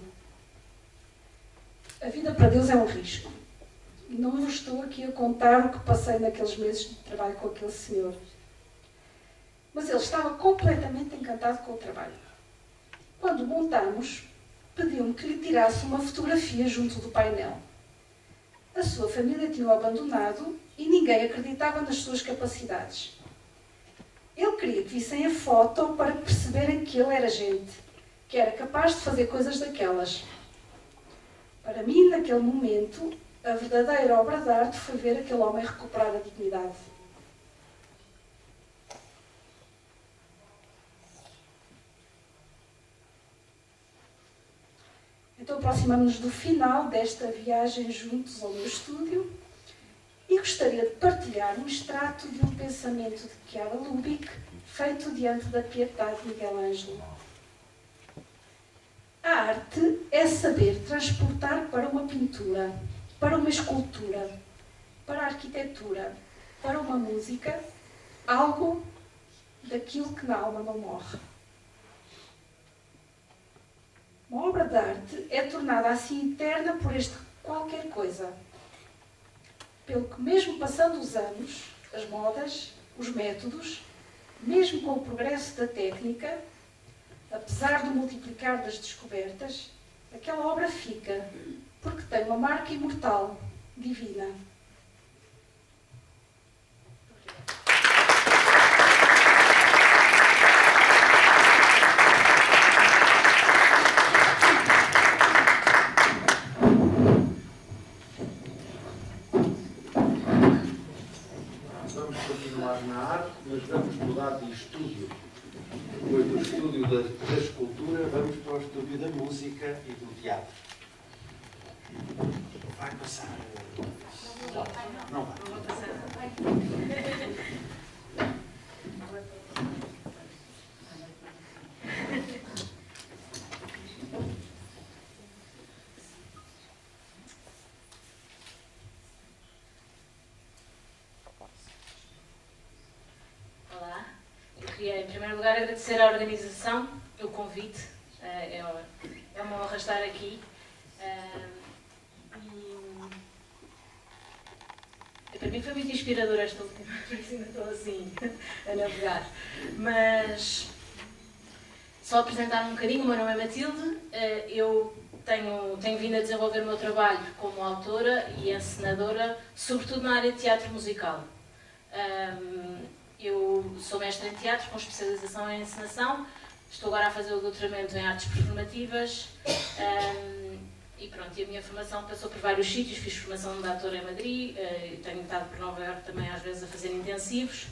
A vida para Deus é um risco. E não vos estou aqui a contar o que passei naqueles meses de trabalho com aquele senhor. Mas ele estava completamente encantado com o trabalho. Quando montamos, pediu-me que lhe tirasse uma fotografia junto do painel. A sua família tinha-o abandonado e ninguém acreditava nas suas capacidades. Ele queria que vissem a foto para perceberem que ele era gente, que era capaz de fazer coisas daquelas. Para mim, naquele momento, a verdadeira obra de arte foi ver aquele homem recuperar a dignidade. Então aproximamos-nos do final desta viagem juntos ao meu estúdio e gostaria de partilhar um extrato de um pensamento de Chiara Lubich, feito diante da Pietà de Miguel Ângelo. A arte é saber transportar para uma pintura, para uma escultura, para a arquitetura, para uma música, algo daquilo que na alma não morre. Uma obra de arte é tornada assim eterna por este qualquer coisa. Pelo que, mesmo passando os anos, as modas, os métodos, mesmo com o progresso da técnica, apesar do multiplicar das descobertas, aquela obra fica, porque tem uma marca imortal, divina. Vamos continuar na arte, mas vamos mudar de estúdio. Depois do estúdio da escultura, vamos para o estúdio da música e do teatro. Vai passar. Não vai. Olá, eu queria em primeiro lugar agradecer à organização o convite. É uma honra estar aqui. Para mim foi muito inspirador esta última vez, ainda estou assim a navegar. Mas só apresentar um bocadinho, o meu nome é Matilde, eu tenho vindo a desenvolver o meu trabalho como autora e encenadora, sobretudo na área de teatro musical. Eu sou mestre em teatro com especialização em encenação, estou agora a fazer o doutoramento em artes performativas. E pronto, e a minha formação passou por vários sítios, fiz formação de ator em Madrid, tenho estado por Nova Iorque também às vezes a fazer intensivos.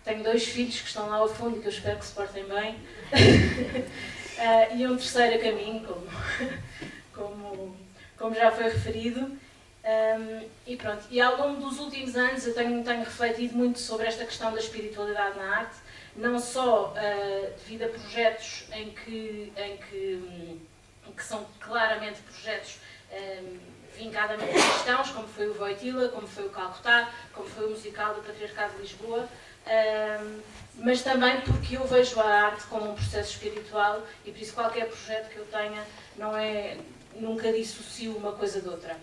Tenho 2 filhos que estão lá ao fundo, que eu espero que se portem bem. E um terceiro a caminho, como já foi referido. E pronto, e ao longo dos últimos anos eu tenho refletido muito sobre esta questão da espiritualidade na arte, não só devido a projetos que são claramente projetos afincadamente cristãos, como foi o Wojtyła, como foi o Calcutá, como foi o musical do Patriarcado de Lisboa, mas também porque eu vejo a arte como um processo espiritual e por isso qualquer projeto que eu tenha nunca dissocio uma coisa de outra.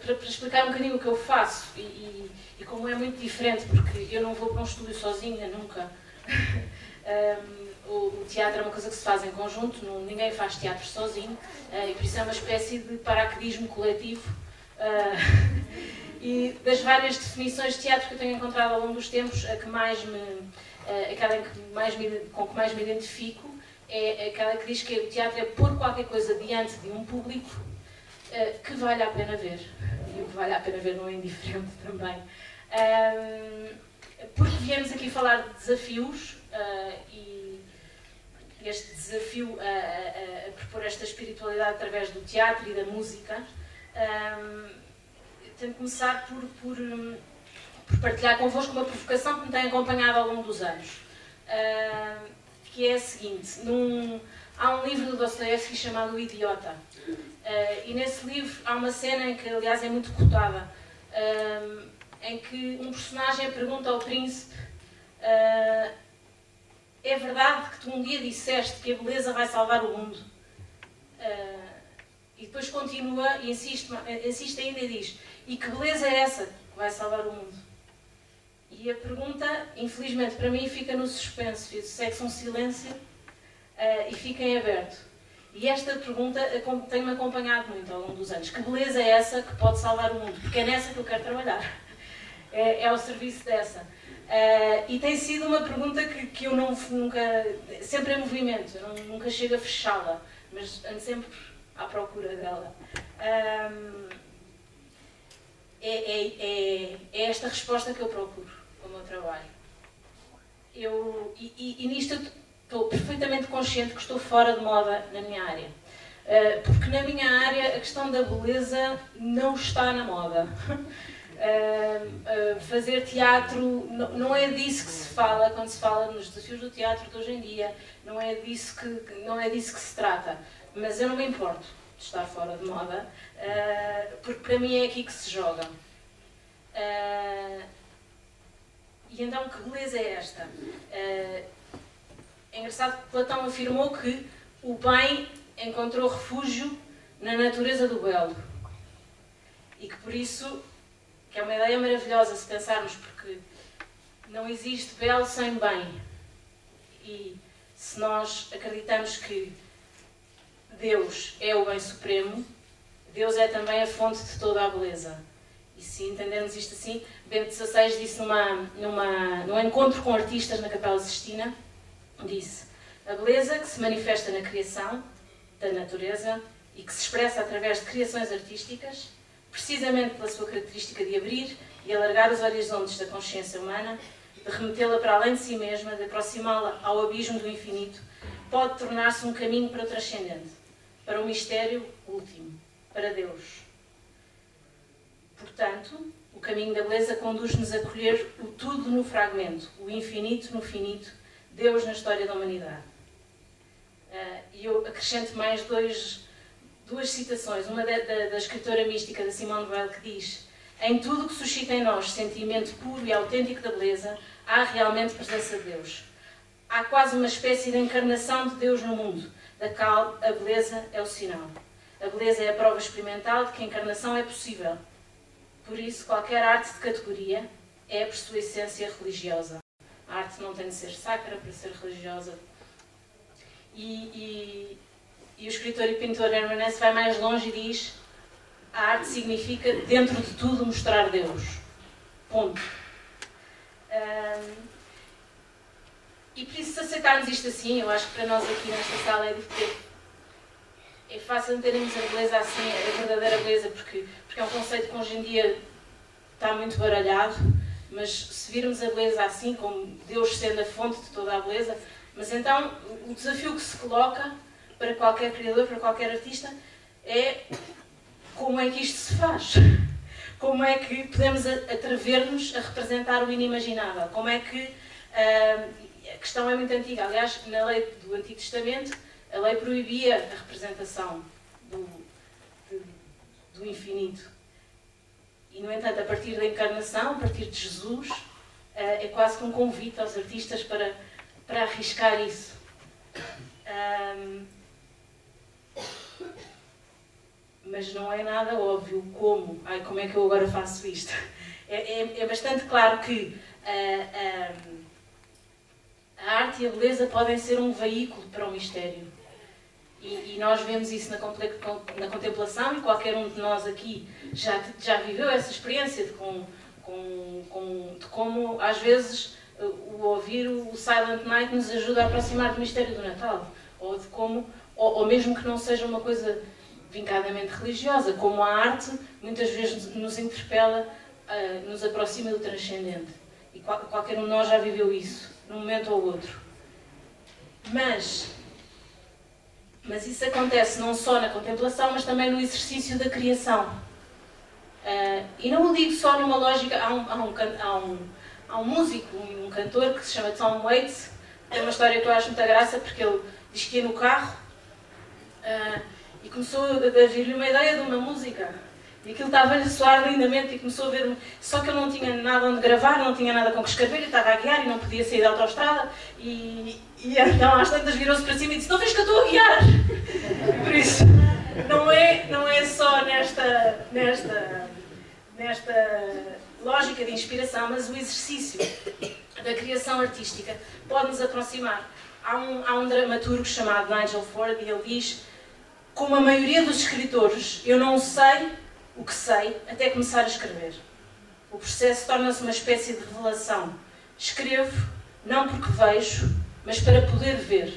Para explicar um bocadinho o que eu faço e como é muito diferente, porque eu não vou para um estúdio sozinha, nunca. O teatro é uma coisa que se faz em conjunto, ninguém faz teatro sozinho, e por isso é uma espécie de paraquedismo coletivo. E das várias definições de teatro que eu tenho encontrado ao longo dos tempos, aquela com que mais me identifico é aquela que diz que o teatro é pôr qualquer coisa diante de um público que vale a pena ver. E o que vale a pena ver não é indiferente também. Porque viemos aqui falar de desafios e este desafio a propor esta espiritualidade através do teatro e da música, tenho de começar por partilhar convosco uma provocação que me tem acompanhado ao longo dos anos, que é a seguinte. Há um livro do Dostoiévski chamado O Idiota, e nesse livro há uma cena em que, aliás, é muito cotada, em que um personagem pergunta ao príncipe: é verdade que tu um dia disseste que a beleza vai salvar o mundo? E depois continua e insiste ainda e diz: e que beleza é essa que vai salvar o mundo? E a pergunta, infelizmente para mim, fica no suspense, segue-se um silêncio e fica em aberto. E esta pergunta tem-me acompanhado muito ao longo dos anos. Que beleza é essa que pode salvar o mundo? Porque é nessa que eu quero trabalhar. É ao serviço dessa. E tem sido uma pergunta que eu nunca... Sempre em movimento, eu nunca chego a fechá-la, mas ando sempre à procura dela. É esta resposta que eu procuro com o meu trabalho. Nisto eu estou perfeitamente consciente que estou fora de moda na minha área. Porque na minha área a questão da beleza não está na moda. Fazer teatro não é disso que se fala quando se fala nos desafios do teatro de hoje em dia, não é disso que se trata, mas eu não me importo de estar fora de moda, porque para mim é aqui que se joga. E então, que beleza é esta? É engraçado que Platão afirmou que o bem encontrou refúgio na natureza do belo, e que por isso, que é uma ideia maravilhosa se pensarmos, porque não existe belo sem bem. E se nós acreditamos que Deus é o bem supremo, Deus é também a fonte de toda a beleza. E se entendermos isto assim, Bento XVI disse num encontro com artistas na Capela Sistina, disse: a beleza que se manifesta na criação da natureza e que se expressa através de criações artísticas, precisamente pela sua característica de abrir e alargar os horizontes da consciência humana, de remetê-la para além de si mesma, de aproximá-la ao abismo do infinito, pode tornar-se um caminho para o transcendente, para o mistério último, para Deus. Portanto, o caminho da beleza conduz-nos a colher o tudo no fragmento, o infinito no finito, Deus na história da humanidade. E eu acrescento mais duas citações, uma da escritora mística da Simone Weil, que diz: em tudo que suscita em nós sentimento puro e autêntico da beleza, há realmente presença de Deus. Há quase uma espécie de encarnação de Deus no mundo, da qual a beleza é o sinal. A beleza é a prova experimental de que a encarnação é possível. Por isso, qualquer arte de categoria é, por sua essência, religiosa. A arte não tem de ser sacra para ser religiosa. E o escritor e pintor Hermann Hesse vai mais longe e diz: a arte significa, dentro de tudo, mostrar Deus. Ponto. E por isso, se aceitarmos isto assim, eu acho que para nós aqui nesta sala é fácil entendermos a beleza assim, a verdadeira beleza, porque é um conceito que hoje em dia está muito baralhado, mas se virmos a beleza assim, como Deus sendo a fonte de toda a beleza, mas então o desafio que se coloca para qualquer criador, para qualquer artista, é como é que isto se faz? Como é que podemos atrever-nos a representar o inimaginável? Como é que... a questão é muito antiga. Aliás, na lei do Antigo Testamento, a lei proibia a representação no entanto, a partir da encarnação, a partir de Jesus, é quase que um convite aos artistas para arriscar isso. Mas não é nada óbvio como é que eu agora faço isto. É bastante claro que a arte e a beleza podem ser um veículo para o mistério. E nós vemos isso na contemplação, e qualquer um de nós aqui já viveu essa experiência de como, às vezes, o ouvir o Silent Night nos ajuda a aproximar do mistério do Natal. Ou de como, ou mesmo que não seja uma coisa vincadamente religiosa, como a arte muitas vezes nos interpela, nos aproxima do transcendente. E qualquer um de nós já viveu isso, num momento ou outro. Mas isso acontece não só na contemplação, mas também no exercício da criação. E não o digo só numa lógica. Há um músico, um cantor que se chama Tom Waits, tem uma história que eu acho muita graça, porque ele diz que ia no carro e começou a vir-lhe uma ideia de uma música. E aquilo estava-lhe a soar lindamente e começou a ver. Só que eu não tinha nada onde gravar, não tinha nada com que escrever, eu estava a guiar e não podia sair da autoestrada. E então às tantas virou-se para cima e disse: não vês que eu estou a guiar? Por isso, não é só nesta lógica de inspiração, mas o exercício da criação artística pode-nos aproximar. Há um dramaturgo chamado Nigel Ford e ele diz: como a maioria dos escritores, eu não sei o que sei até começar a escrever. O processo torna-se uma espécie de revelação. Escrevo não porque vejo, mas para poder ver.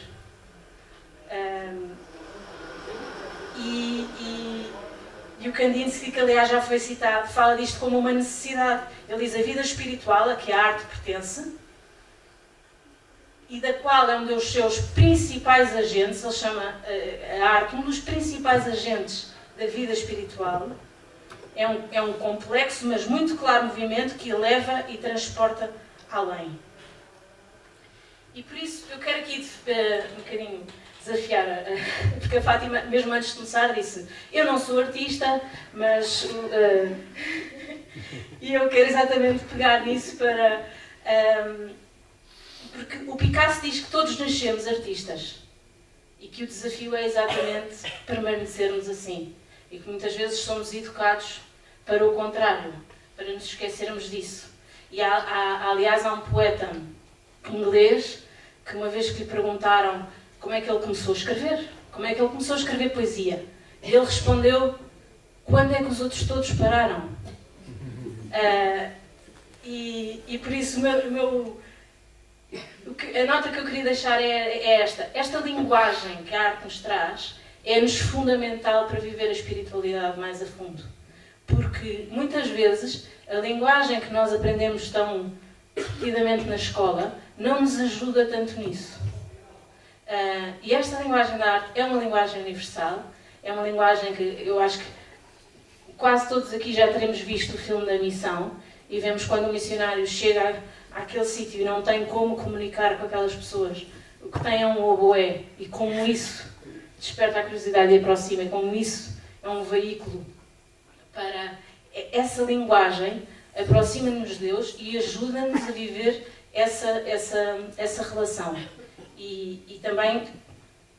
E o Kandinsky, que aliás já foi citado, fala disto como uma necessidade. Ele diz: a vida espiritual, a que a arte pertence, e da qual é um dos seus principais agentes, ele chama a arte um dos principais agentes da vida espiritual, é um complexo, mas muito claro movimento que eleva e transporta além. E por isso eu quero aqui um bocadinho desafiar, porque a Fátima, mesmo antes de começar, disse: eu não sou artista, mas... e eu quero exatamente pegar nisso para... porque o Picasso diz que todos nascemos artistas e que o desafio é exatamente permanecermos assim. E que muitas vezes somos educados para o contrário, para nos esquecermos disso. E aliás, há um poeta inglês que uma vez que lhe perguntaram como é que ele começou a escrever, como é que ele começou a escrever poesia, ele respondeu: quando é que os outros todos pararam? E por isso a nota que eu queria deixar é esta. Esta linguagem que a arte nos traz é-nos fundamental para viver a espiritualidade mais a fundo. Porque, muitas vezes, a linguagem que nós aprendemos tão repetidamente na escola não nos ajuda tanto nisso. E esta linguagem da arte é uma linguagem universal, é uma linguagem que eu acho que quase todos aqui já teremos visto o filme da Missão, e vemos quando o missionário chega àquele sítio e não tem como comunicar com aquelas pessoas. O que tem é um oboé, e como isso desperta a curiosidade e aproxima, e como isso é um veículo para essa linguagem, aproxima-nos de Deus e ajuda-nos a viver essa relação. E também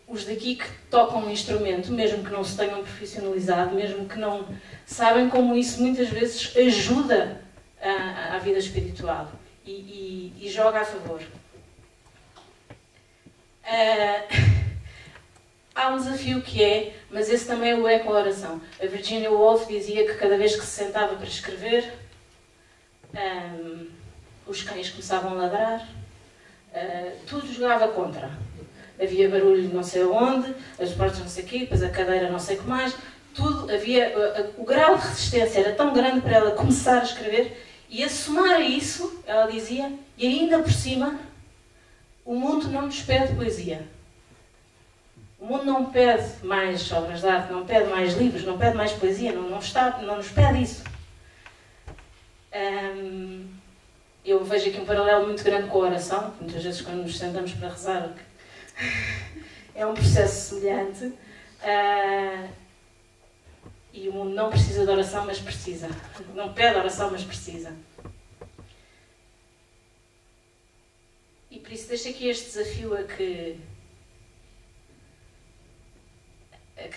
os daqui que tocam um instrumento, mesmo que não se tenham profissionalizado, mesmo que não sabem como isso muitas vezes ajuda à vida espiritual e joga a favor. Há um desafio que é, mas esse também é o eco à oração. A Virginia Woolf dizia que cada vez que se sentava para escrever, os cães começavam a ladrar, tudo jogava contra. Havia barulho não sei onde, as portas não sei o quê, depois a cadeira não sei o que mais, tudo havia... O grau de resistência era tão grande para ela começar a escrever, e a somar a isso, ela dizia, e ainda por cima, o mundo não nos pede poesia. O mundo não pede mais obras de arte, não pede mais livros, não pede mais poesia, não nos pede isso. Eu vejo aqui um paralelo muito grande com a oração, muitas vezes quando nos sentamos para rezar, é um processo semelhante. E o mundo não precisa de oração, mas precisa. Não pede oração, mas precisa. E por isso deixo aqui este desafio a que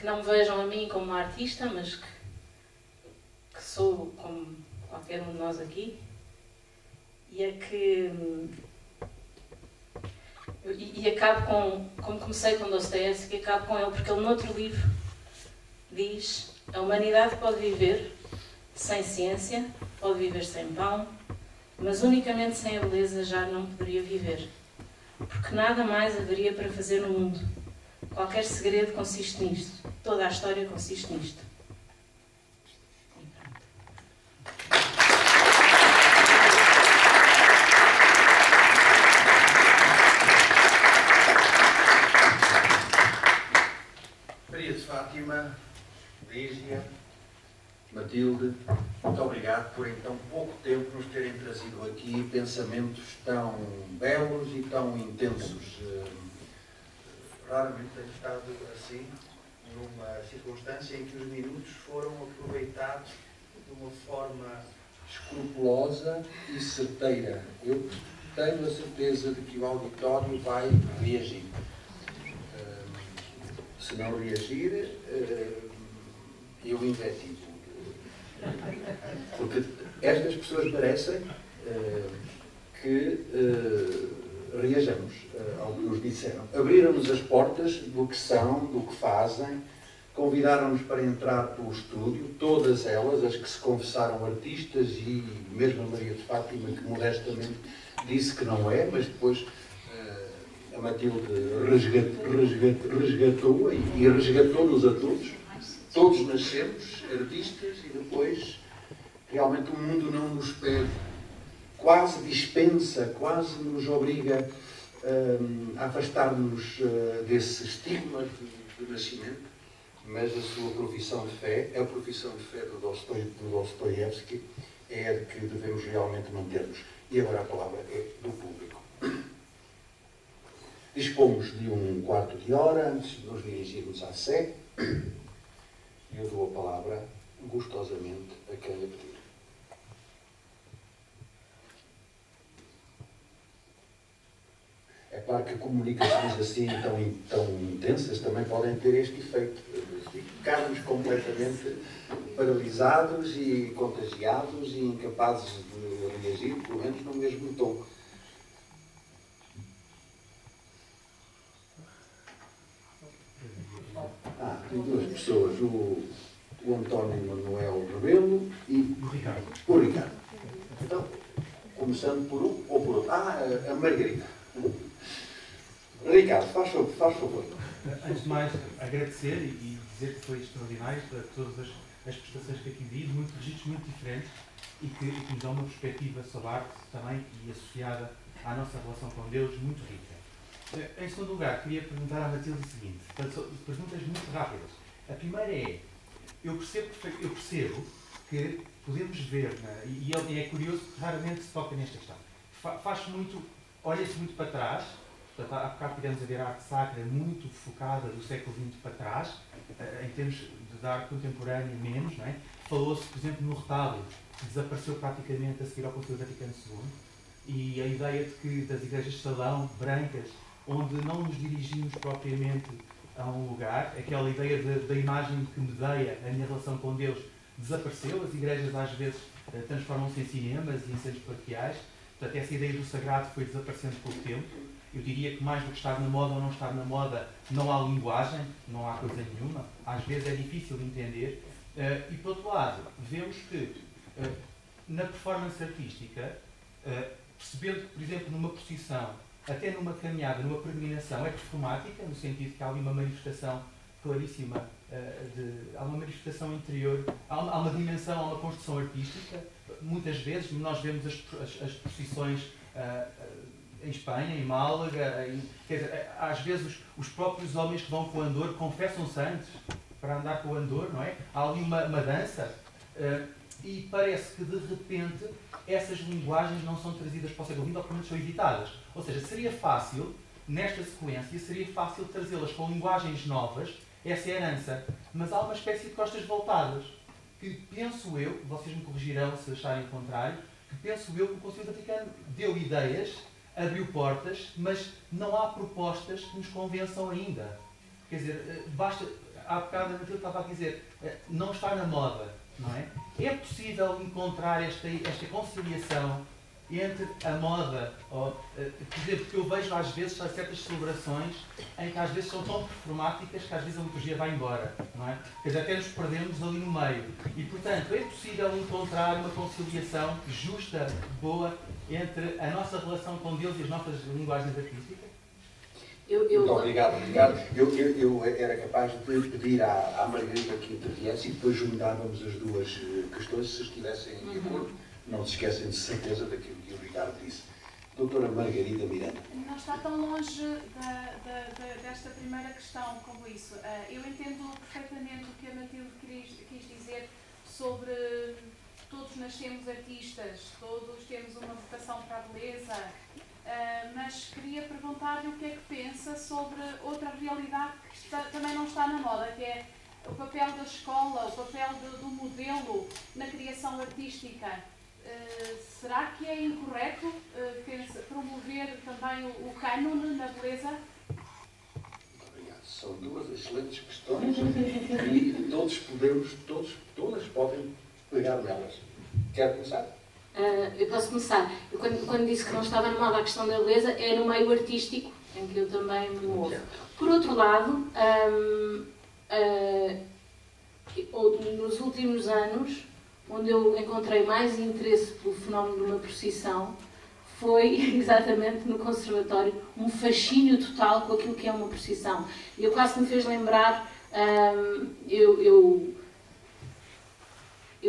não me vejam a mim como uma artista, mas que sou como qualquer um de nós aqui. E a que... E acabo como comecei com Dostoiévski, acabo com ele, porque ele, no outro livro, diz: a humanidade pode viver sem ciência, pode viver sem pão, mas unicamente sem a beleza já não poderia viver. Porque nada mais haveria para fazer no mundo. Qualquer segredo consiste nisto. Toda a história consiste nisto. Maria de Fátima, Lígia, Matilde, muito obrigado por em tão pouco tempo nos terem trazido aqui pensamentos tão belos e tão intensos. Raramente tenho estado assim, numa circunstância em que os minutos foram aproveitados de uma forma escrupulosa e certeira. Eu tenho a certeza de que o auditório vai reagir. Se não reagir, eu invectivo. Porque estas pessoas merecem que reajamos ao que nos disseram. Abriram-nos as portas do que são, do que fazem, convidaram-nos para entrar pelo estúdio, todas elas, as que se confessaram artistas, e mesmo a Maria de Fátima, que modestamente disse que não é, mas depois a Matilde resgatou e resgatou-nos a todos. Todos nascemos artistas e depois realmente o mundo não nos pede, quase dispensa, quase nos obriga a afastar-nos desse estigma do nascimento, mas a sua profissão de fé, a profissão de fé do Dostoiévski, é a que devemos realmente manter-nos. E agora a palavra é do público. Dispomos de um quarto de hora antes de nos dirigirmos à Sé. Eu dou a palavra gostosamente a quem a pedir. É claro que comunicações assim tão intensas também podem ter este efeito. Ficarmos completamente paralisados e contagiados e incapazes de reagir, pelo menos no mesmo tom. Tem duas pessoas, o António Manuel Rebelo e o Ricardo. Então, começando por um ou por outro. A Margarida. Ricardo, faz favor. Antes de mais, agradecer e dizer que foi extraordinário para todas as prestações que aqui vi, de registros muito diferentes e que nos dão uma perspectiva sobre a arte também e associada à nossa relação com Deus muito rica. Em segundo lugar, queria perguntar à Matilde o seguinte, perguntas muito rápidas. A primeira é, eu percebo que podemos ver, e é curioso que raramente se toca nesta questão, olha-se muito para trás, portanto, há bocado tivemos a ver a arte sacra muito focada do século XX para trás, em termos de arte contemporânea menos, não é? Falou-se, por exemplo, no retábulo, que desapareceu praticamente a seguir ao Concílio Vaticano II, e a ideia de que das igrejas de salão, brancas, onde não nos dirigimos propriamente a um lugar, aquela ideia da imagem que medeia a minha relação com Deus desapareceu, as igrejas às vezes transformam-se em cinemas e em centros paroquiais, portanto essa ideia do sagrado foi desaparecendo com o tempo. Eu diria que mais do que estar na moda ou não estar na moda, não há linguagem, não há coisa nenhuma, às vezes é difícil de entender, e por outro lado, vemos que na performance artística, percebendo que, por exemplo, numa procissão, até numa caminhada, numa peregrinação, é performática, no sentido que há ali uma manifestação claríssima, há uma manifestação interior, há uma dimensão, há uma construção artística. Muitas vezes nós vemos as procissões em Espanha, em Málaga, quer dizer, às vezes os próprios homens que vão com o andor confessam-se antes para andar com o andor, não é? Há ali uma dança, e parece que de repente essas linguagens não são trazidas para o século XX, ou pelo menos são evitadas. Ou seja, seria fácil, nesta sequência, seria fácil trazê-las com linguagens novas essa herança. Mas há uma espécie de costas voltadas, que penso eu, vocês me corrigirão se acharem o contrário, que penso eu que o Concílio Vaticano deu ideias, abriu portas, mas não há propostas que nos convençam ainda. Quer dizer, basta, há bocado aquilo que estava a dizer, não está na moda, não é? É possível encontrar esta conciliação entre a moda, por exemplo, que eu vejo às vezes certas celebrações em que às vezes são tão performáticas que às vezes a liturgia vai embora, não é? Quer dizer, até nos perdemos ali no meio. E, portanto, é possível encontrar uma conciliação justa, boa, entre a nossa relação com Deus e as nossas linguagens artísticas? Muito obrigado. Eu era capaz de pedir à Margarida que interviesse e depois juntávamos as duas questões, se estivessem de acordo. Não se esquecem de certeza daquilo que o Ricardo disse. Doutora Margarida Miranda. Não está tão longe desta primeira questão como isso. Eu entendo perfeitamente o que a Matilde quis dizer sobre todos nascemos artistas, todos temos uma vocação para a beleza, mas queria perguntar-lhe o que é que pensa sobre outra realidade que também não está na moda, que é o papel da escola, o papel do modelo na criação artística. Será que é incorreto promover também o cânone na beleza? Obrigado. São duas excelentes questões e todas podem pegar nelas. Quer começar? Eu posso começar. Eu, quando disse que não estava na moda a questão da beleza, é no meio artístico, em que eu também me movo. Por outro lado, nos últimos anos, onde eu encontrei mais interesse pelo fenómeno de uma procissão, foi exatamente no conservatório, um fascínio total com aquilo que é uma procissão. E eu quase me fez lembrar, eu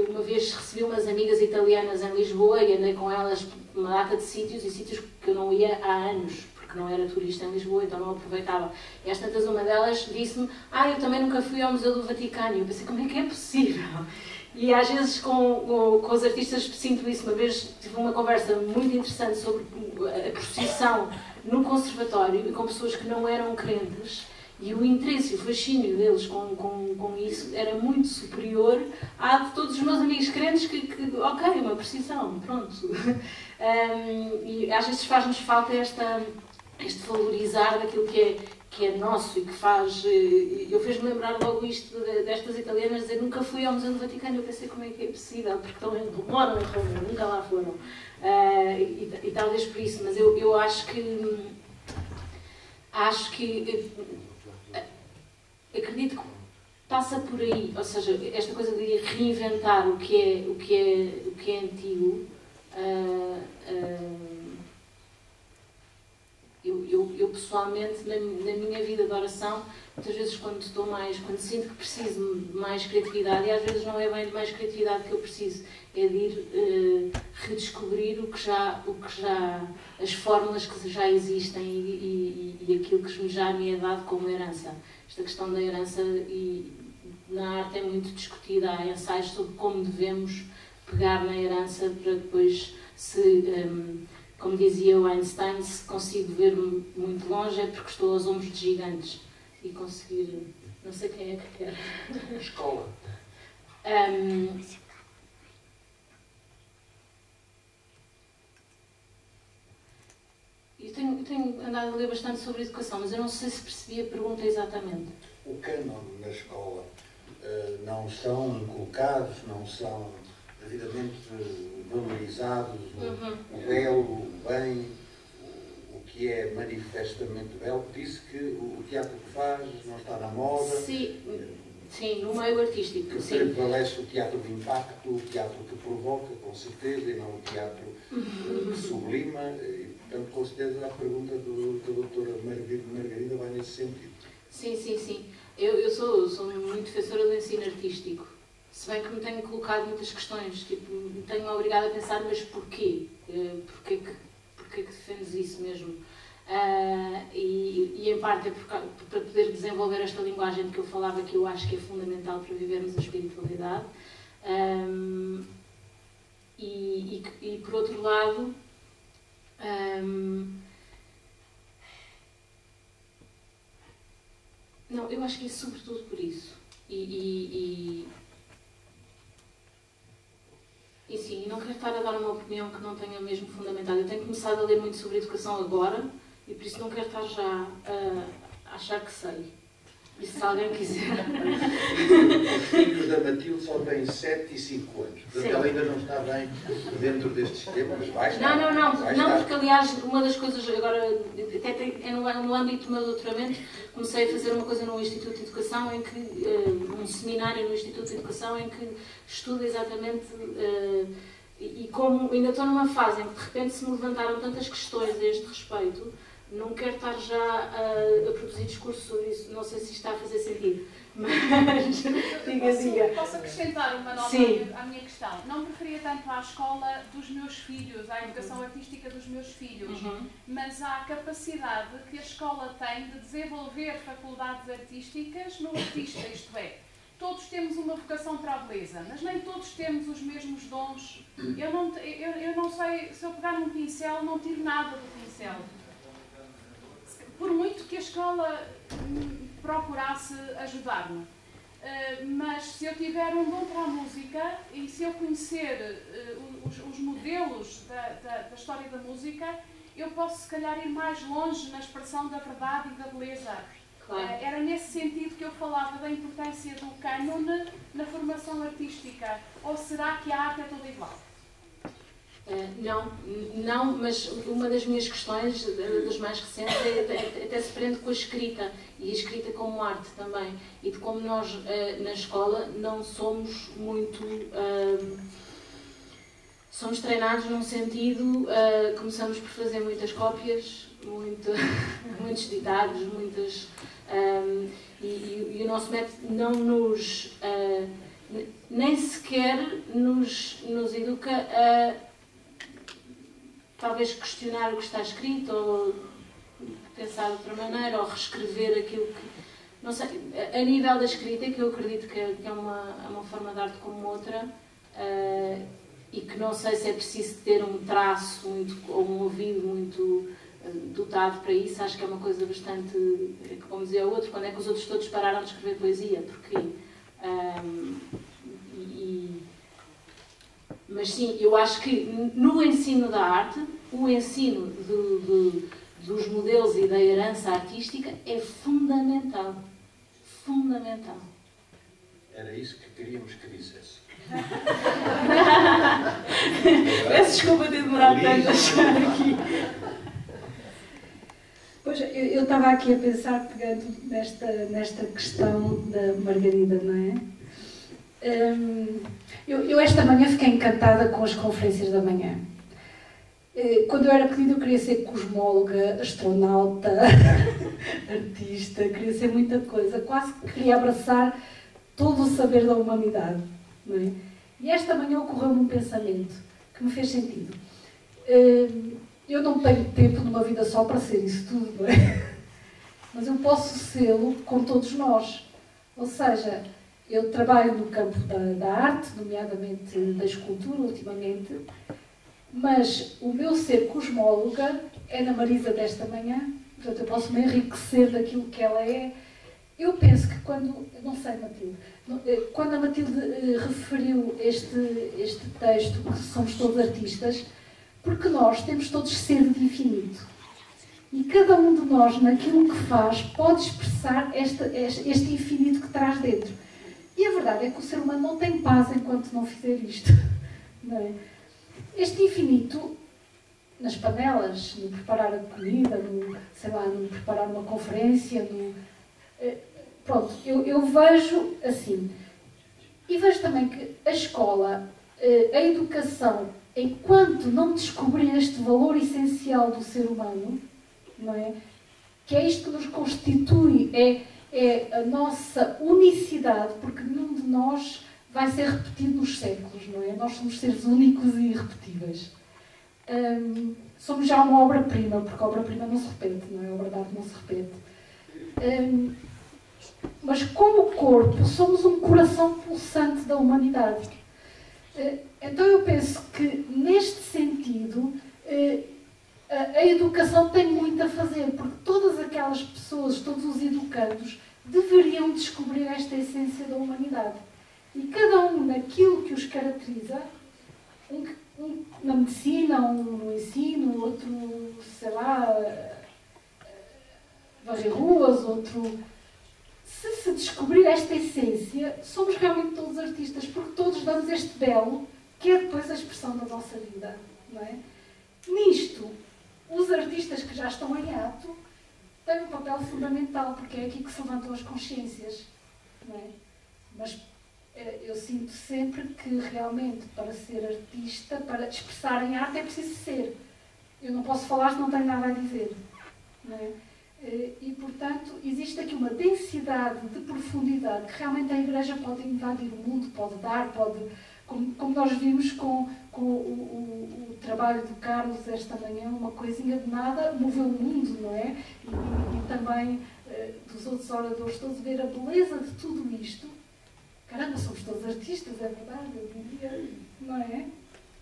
uma vez recebi umas amigas italianas em Lisboa e andei com elas uma data de sítios, e sítios que eu não ia há anos, porque não era turista em Lisboa, então não aproveitava. E às tantas uma delas disse-me, eu também nunca fui ao Museu do Vaticano. E eu pensei, como é que é possível? E às vezes com os artistas sinto isso. Uma vez tive uma conversa muito interessante sobre a procissão no conservatório e com pessoas que não eram crentes, e o interesse e o fascínio deles com isso era muito superior à de todos os meus amigos crentes ok, uma procissão, pronto. E às vezes faz-nos falta este valorizar daquilo que é nosso e que faz... Eu fiz-me lembrar logo isto destas italianas dizer nunca fui ao Museu do Vaticano. Eu pensei, como é que é possível? Porque moram em Roma, nunca lá foram. E talvez por isso, mas eu acho que acredito que passa por aí, ou seja, esta coisa de reinventar o que é antigo. Eu pessoalmente, na minha vida de oração, muitas vezes quando sinto que preciso de mais criatividade, e às vezes não é bem de mais criatividade que eu preciso, é de ir redescobrir as fórmulas que já existem e aquilo que já me é dado como herança. Esta questão da herança na arte é muito discutida, há ensaios sobre como devemos pegar na herança para depois como dizia o Einstein, se consigo ver muito longe é porque estou aos ombros de gigantes e conseguir... Não sei quem é que quer. Escola. Eu tenho andado a ler bastante sobre educação, mas eu não sei se percebi a pergunta exatamente. O cânone na escola não são inculcados, não são devidamente valorizados, o belo, o bem, o que é manifestamente belo. Disse que o teatro que faz não está na moda. Sim, no meio artístico. Que prevalece o teatro de impacto, o teatro que provoca, com certeza, e não o teatro que sublima. E, portanto, com certeza, a pergunta da doutora Margarida vai nesse sentido. Sim. Eu sou muito defensora do ensino artístico. Se bem que me tenho colocado muitas questões, me tenho obrigado a pensar, mas porquê? Porquê que defendes isso mesmo? E em parte é para poder desenvolver esta linguagem de que eu falava, que eu acho que é fundamental para vivermos a espiritualidade. E por outro lado, Não, eu acho que é sobretudo por isso. E sim, não quero estar a dar uma opinião que não tenha mesmo fundamentado. Eu tenho começado a ler muito sobre educação agora e por isso não quero estar já a achar que sei. E se alguém quiser... O filho da Matilde só tem 7 e 5 anos. Portanto, ela ainda não está bem dentro destes temas, mas vai estar. Não, porque aliás, uma das coisas, agora, até no âmbito do meu doutoramento, comecei a fazer uma coisa no Instituto de Educação, um seminário no Instituto de Educação, em que estudo exatamente, e como ainda estou numa fase em que de repente se me levantaram tantas questões a este respeito, não quero estar já a produzir discurso sobre isso, não sei se isto está a fazer sentido, mas diga. Posso acrescentar uma nota à minha questão? Não preferia tanto à escola dos meus filhos, à educação artística dos meus filhos, mas à capacidade que a escola tem de desenvolver faculdades artísticas no artista, isto é, todos temos uma vocação para a beleza, mas nem todos temos os mesmos dons. Eu não sei, se eu pegar num pincel, não tiro nada do pincel. Por muito que a escola procurasse ajudar-me. Mas se eu tiver um dom para a música e se eu conhecer os modelos da história da música, eu posso se calhar ir mais longe na expressão da verdade e da beleza. Claro. Era nesse sentido que eu falava da importância do cânone na formação artística. Ou será que a arte é toda igual? Não, mas uma das minhas questões, das mais recentes, até se prende com a escrita, e a escrita como arte também, e de como nós, na escola, não somos muito... somos treinados num sentido, começamos por fazer muitas cópias, muitos ditados, muitas... e o nosso método não nos... nem sequer nos educa a talvez questionar o que está escrito, ou pensar de outra maneira, ou reescrever aquilo que... Não sei, a nível da escrita, que eu acredito que é uma forma de arte como outra, e que não sei se é preciso ter um traço ou um ouvido muito dotado para isso, acho que é uma coisa bastante... Como dizia o outro, quando é que os outros todos pararam de escrever poesia? Porquê? Mas sim, eu acho que no ensino da arte, o ensino dos modelos e da herança artística é fundamental. Fundamental. Era isso que queríamos que dissesse. Peço desculpa ter demorado tanto a chegar aqui. Pois, eu estava aqui a pensar, pegando nesta questão da Margarida, não é? Eu esta manhã fiquei encantada com as conferências da manhã. Quando eu era pequenina eu queria ser cosmóloga, astronauta, artista, queria ser muita coisa. Quase que queria abraçar todo o saber da humanidade. Não é? E esta manhã ocorreu-me um pensamento que me fez sentido. Eu não tenho tempo numa vida só para ser isso tudo, não é? Mas eu posso sê-lo com todos nós. Ou seja, eu trabalho no campo da arte, nomeadamente da escultura, ultimamente, mas o meu ser cosmóloga é na Marisa desta manhã, portanto eu posso me enriquecer daquilo que ela é. Eu penso que quando, não sei, Matilde, quando a Matilde referiu este texto, que somos todos artistas, porque nós temos todos sede de infinito. E cada um de nós, naquilo que faz, pode expressar este infinito que traz dentro. E a verdade é que o ser humano não tem paz enquanto não fizer isto. Não é? Este infinito, nas panelas, no preparar a comida, no preparar uma conferência, pronto, eu vejo assim. E vejo também que a escola, a educação, enquanto não descobrir este valor essencial do ser humano, não é? Que é isto que nos constitui, é a nossa unicidade, porque nenhum de nós vai ser repetido nos séculos, não é? Nós somos seres únicos e irrepetíveis. Somos já uma obra-prima, porque a obra-prima não se repete, não é? A obra de arte não se repete. Mas como corpo, somos um coração pulsante da humanidade. Então eu penso que, neste sentido, a educação tem muito a fazer, porque todas aquelas pessoas, todos os educandos, deveriam descobrir esta essência da humanidade. E cada um naquilo que os caracteriza, um na medicina, um no ensino, outro, sei lá, varrer ruas, outro... Se descobrir esta essência, somos realmente todos artistas, porque todos damos este belo, que é depois a expressão da nossa vida, não é? Nisto, os artistas que já estão em ato têm um papel fundamental, porque é aqui que se levantam as consciências, não é? Mas eu sinto sempre que realmente para ser artista, para expressar em arte é preciso ser. Eu não posso falar se não tenho nada a dizer, não é? E, portanto, existe aqui uma densidade de profundidade que realmente a Igreja pode invadir o mundo, pode dar, pode... Como nós vimos com o trabalho do Carlos esta manhã, uma coisinha de nada moveu o mundo, não é? E também dos outros oradores todos, ver a beleza de tudo isto. Caramba, somos todos artistas, é verdade, eu diria, não é?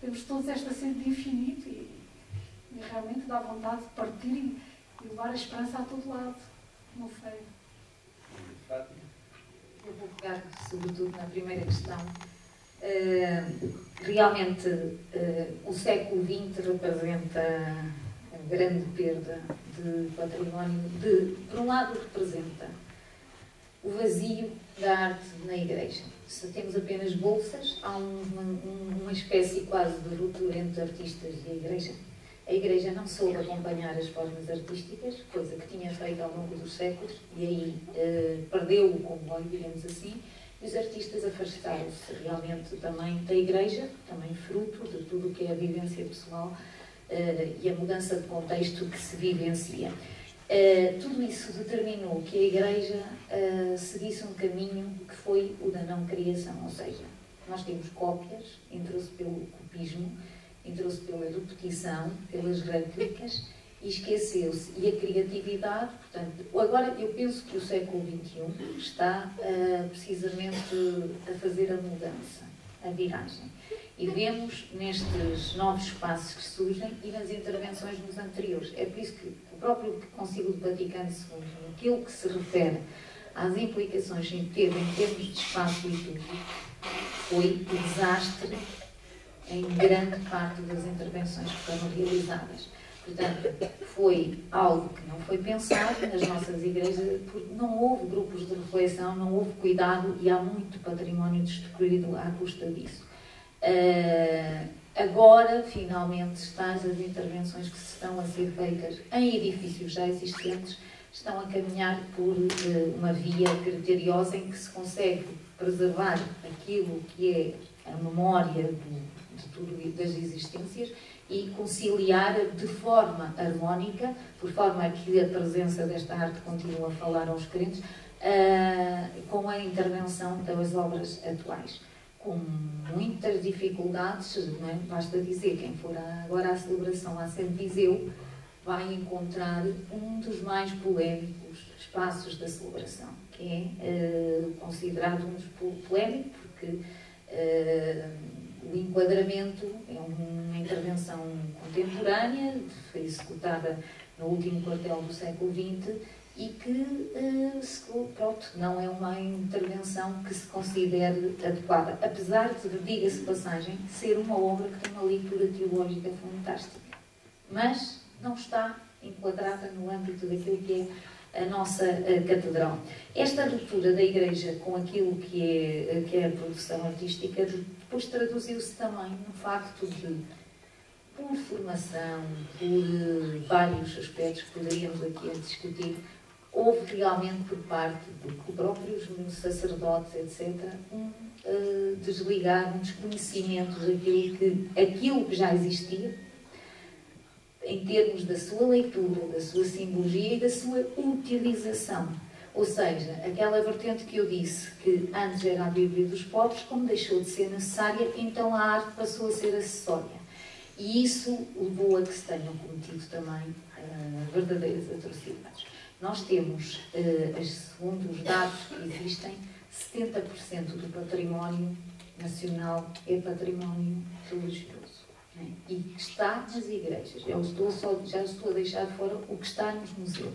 Temos todos esta sede de infinito e realmente dá vontade de partir e levar a esperança a todo lado. Não sei. Eu vou pegar sobretudo na primeira questão. Realmente o século XX representa a grande perda de património. Por um lado representa o vazio da arte na Igreja. Se temos apenas bolsas, há uma espécie quase de ruptura entre artistas e a Igreja. A Igreja não soube acompanhar as formas artísticas, coisa que tinha feito ao longo dos séculos, e aí perdeu o comboio, digamos assim, e os artistas afastaram-se realmente também da Igreja, também fruto de tudo o que é a vivência pessoal e a mudança de contexto que se vivencia. Tudo isso determinou que a Igreja seguisse um caminho que foi o da não criação, ou seja, nós temos cópias, entrou-se pelo copismo, entrou-se pela repetição, pelas réplicas e esqueceu-se. E a criatividade, portanto, agora eu penso que o século XXI está precisamente a fazer a mudança, a viragem. E vemos nestes novos espaços que surgem e nas intervenções nos anteriores. É por isso que o próprio Concílio do Vaticano II, naquilo que se refere às implicações que teve em termos de espaço litúrgico, foi o desastre em grande parte das intervenções que foram realizadas. Portanto, foi algo que não foi pensado nas nossas igrejas, porque não houve grupos de reflexão, não houve cuidado e há muito património destruído à custa disso. Agora, finalmente, as intervenções que estão a ser feitas em edifícios já existentes estão a caminhar por uma via criteriosa em que se consegue preservar aquilo que é a memória de tudo das existências e conciliar de forma harmónica, por forma a que a presença desta arte continue a falar aos crentes, com a intervenção das obras atuais. Com muitas dificuldades, não é? Basta dizer, quem for agora à celebração à São Viseu vai encontrar um dos mais polémicos espaços da celebração, que é considerado um dos polémicos, porque o enquadramento é uma intervenção contemporânea, foi executada no último quartel do século XX e que, pronto, não é uma intervenção que se considere adequada, apesar de, diga-se passagem, ser uma obra que tem uma leitura teológica fantástica, mas não está enquadrada no âmbito daquilo que é a nossa catedral. Esta ruptura da Igreja com aquilo que é a produção artística depois traduziu-se também no facto de, por formação, por vários aspectos que poderíamos aqui discutir, houve realmente por parte de próprios sacerdotes, etc., desligar, um desconhecimento daquilo que já existia, em termos da sua leitura, da sua simbologia e da sua utilização. Ou seja, aquela vertente que eu disse, que antes era a Bíblia dos pobres, como deixou de ser necessária, então a arte passou a ser acessória. E isso levou a que se tenham cometido também verdadeiras atrocidades. Nós temos, segundo os dados que existem, 70% do património nacional é património religioso. E que está nas igrejas. Já estou a deixar fora o que está nos museus.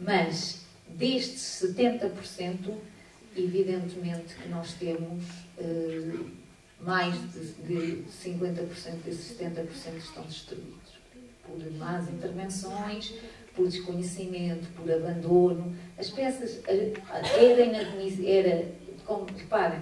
Mas destes 70%, evidentemente que nós temos mais de 50% desses 70% estão destruídos por más intervenções, por desconhecimento, por abandono. As peças era inadmissível, como reparem,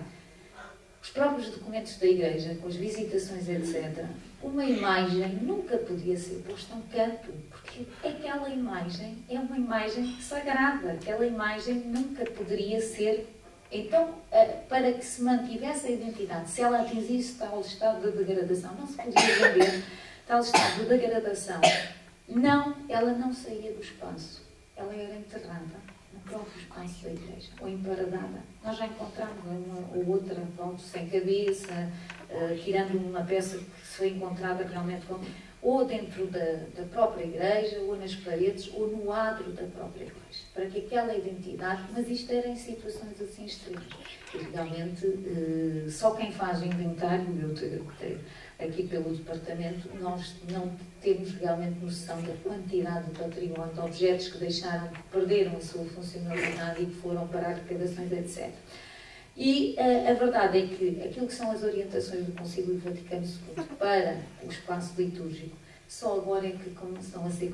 os próprios documentos da Igreja, com as visitações, etc., uma imagem nunca podia ser posta a um canto, porque aquela imagem é uma imagem sagrada, aquela imagem nunca poderia ser. Então, para que se mantivesse a identidade, se ela atingisse tal estado de degradação, não se podia vender tal estado de degradação. Não, ela não saía do espaço, ela era enterrada no próprio espaço da igreja, ou emparedada. Nós já encontramos uma ou outra, pronto, sem cabeça, tirando uma peça que foi encontrada realmente ou dentro da própria igreja, ou nas paredes, ou no adro da própria igreja, para que aquela identidade, mas isto era em situações assim extremas. E realmente, só quem faz inventário, aqui pelo departamento, nós não temos realmente noção da quantidade de património, de objetos que perderam a sua funcionalidade e que foram para arrecadações, etc. E a verdade é que aquilo que são as orientações do Concílio Vaticano II para o espaço litúrgico, só agora é que estão a ser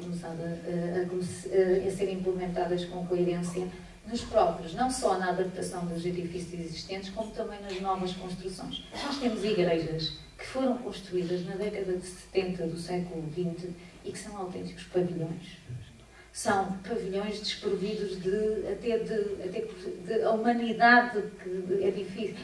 a ser implementadas com coerência nos próprios, não só na adaptação dos edifícios existentes, como também nas novas construções. Nós temos igrejas que foram construídas na década de 70 do século XX e que são autênticos pavilhões. São pavilhões desprovidos até de a humanidade, que é difícil.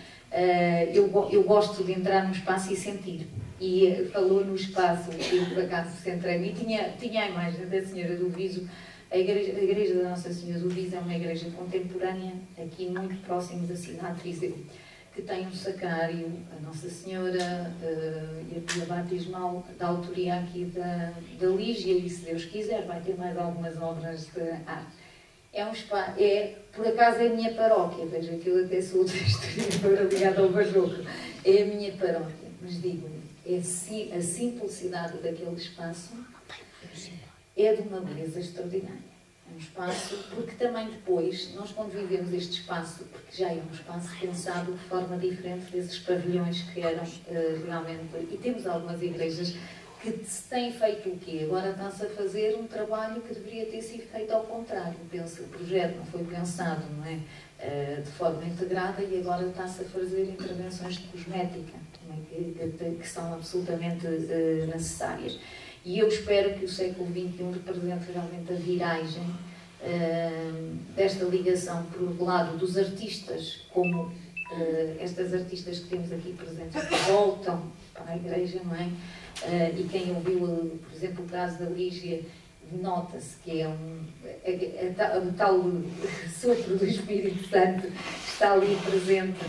Eu gosto de entrar no espaço e sentir. E falou no espaço, eu por acaso centrei-me, e tinha a imagem da Senhora do Viso. A igreja da Nossa Senhora do Viso é uma igreja contemporânea, aqui muito próximo da cidade de Viseu, que tem um sacrário, a Nossa Senhora e a pia batismal da autoria aqui da Lígia, e se Deus quiser vai ter mais algumas obras de arte. Por acaso é a minha paróquia, veja que eu até sou da historiadora ligada ao barroco, é a minha paróquia, mas digo-lhe, a simplicidade daquele espaço é de uma beleza extraordinária. É um espaço, porque também depois, nós quando vivemos este espaço, porque já é um espaço pensado de forma diferente desses pavilhões que eram realmente, e temos algumas igrejas que se têm feito o quê? Agora está-se a fazer um trabalho que deveria ter sido feito ao contrário. O projeto não foi pensado, não é? De forma integrada, e agora está-se a fazer intervenções de cosmética, que são absolutamente necessárias. E eu espero que o século XXI represente realmente a viragem desta ligação, por um lado, dos artistas, como estas artistas que temos aqui presentes, que voltam para a igreja, não é? E quem ouviu, por exemplo, o caso da Lígia, nota-se que é um tal sopro do Espírito Santo que está ali presente,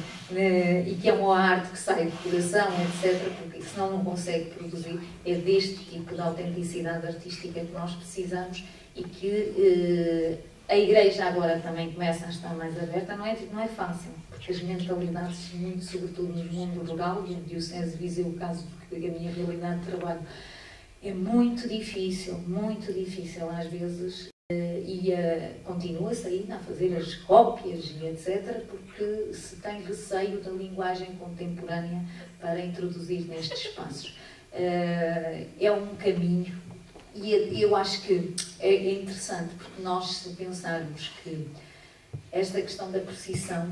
e que é uma arte que sai do coração, etc., porque senão não consegue produzir. É deste tipo de autenticidade artística que nós precisamos, e que a Igreja agora também começa a estar mais aberta. Não é fácil, porque as mentalidades, muito sobretudo no mundo rural, e no Diocese de Viseu, o caso porque a minha realidade de trabalho, é muito difícil às vezes, e continua-se ainda a fazer as cópias e etc., porque se tem receio da linguagem contemporânea para introduzir nestes espaços. É um caminho, e eu acho que é interessante, porque nós, se pensarmos que esta questão da procissão,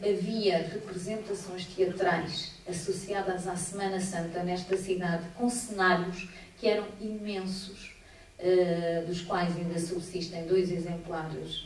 havia representações teatrais associadas à Semana Santa nesta cidade, com cenários que eram imensos, dos quais ainda subsistem 2 exemplares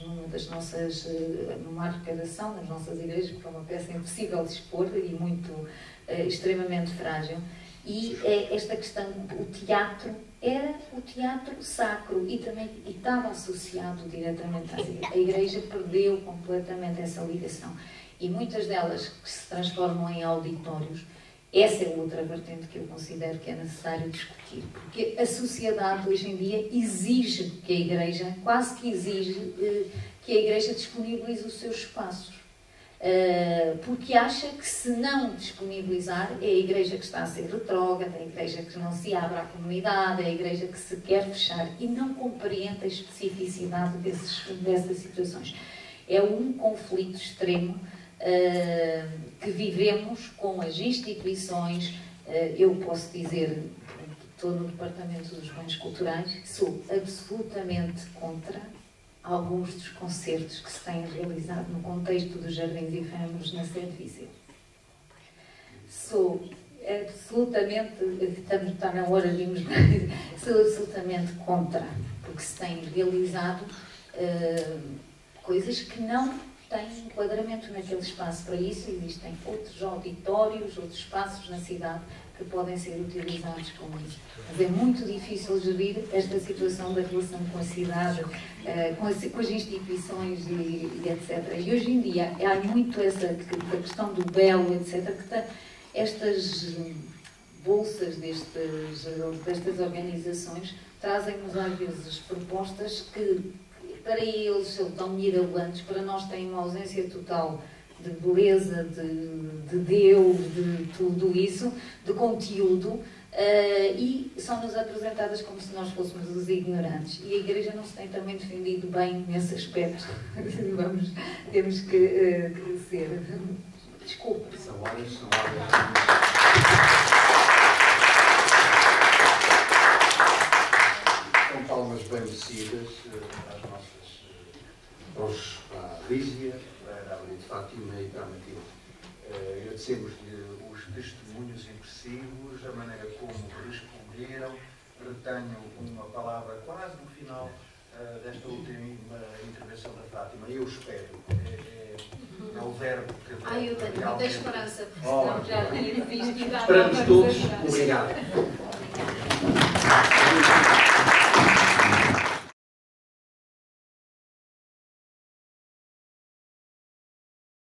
numa arrecadação das nossas igrejas, que foi uma peça impossível de expor e extremamente frágil. E esta questão, o teatro era o teatro sacro, e também estava associado diretamente à igreja. A igreja perdeu completamente essa ligação, e muitas delas que se transformam em auditórios. Essa é outra vertente que eu considero que é necessário discutir, porque a sociedade hoje em dia exige que a igreja, quase que exige que a igreja disponibilize os seus espaços. porque acha que se não disponibilizar é a igreja que está a ser retrógrada, é a igreja que não se abre à comunidade, é a igreja que se quer fechar e não compreende a especificidade dessas situações. É um conflito extremo que vivemos com as instituições. Eu posso dizer, estou no Departamento dos Bens Culturais, sou absolutamente contra alguns dos concertos que se têm realizado no contexto dos Jardins Efêmeros na sede de Viseu. Sou absolutamente, está na hora de irmos, sou absolutamente contra, porque se têm realizado coisas que não têm enquadramento naquele espaço. Para isso existem outros auditórios, outros espaços na cidade que podem ser utilizados como isso. Mas é muito difícil gerir esta situação da relação com a cidade, com as instituições e etc. E hoje em dia há muito essa questão do belo, etc., que estas bolsas destas organizações trazem-nos às vezes propostas que para eles são tão mirabolantes, para nós têm uma ausência total de beleza, de Deus, de tudo isso, de conteúdo, e são-nos apresentadas como se nós fôssemos os ignorantes. E a Igreja não se tem também defendido bem nesse aspecto. Temos que ser. Desculpe. São horas. São palmas bem merecidas às nossas, à Lígia, à Maria de Fátima e à Matilde. Agradecemos-lhe os testemunhos impressivos, a maneira como responderam. Retenho uma palavra quase no final desta última intervenção da Fátima. Eu espero. É o verbo que eu tenho muita esperança, porque senão já tinha visto e dado Esperamos todos. Obrigado.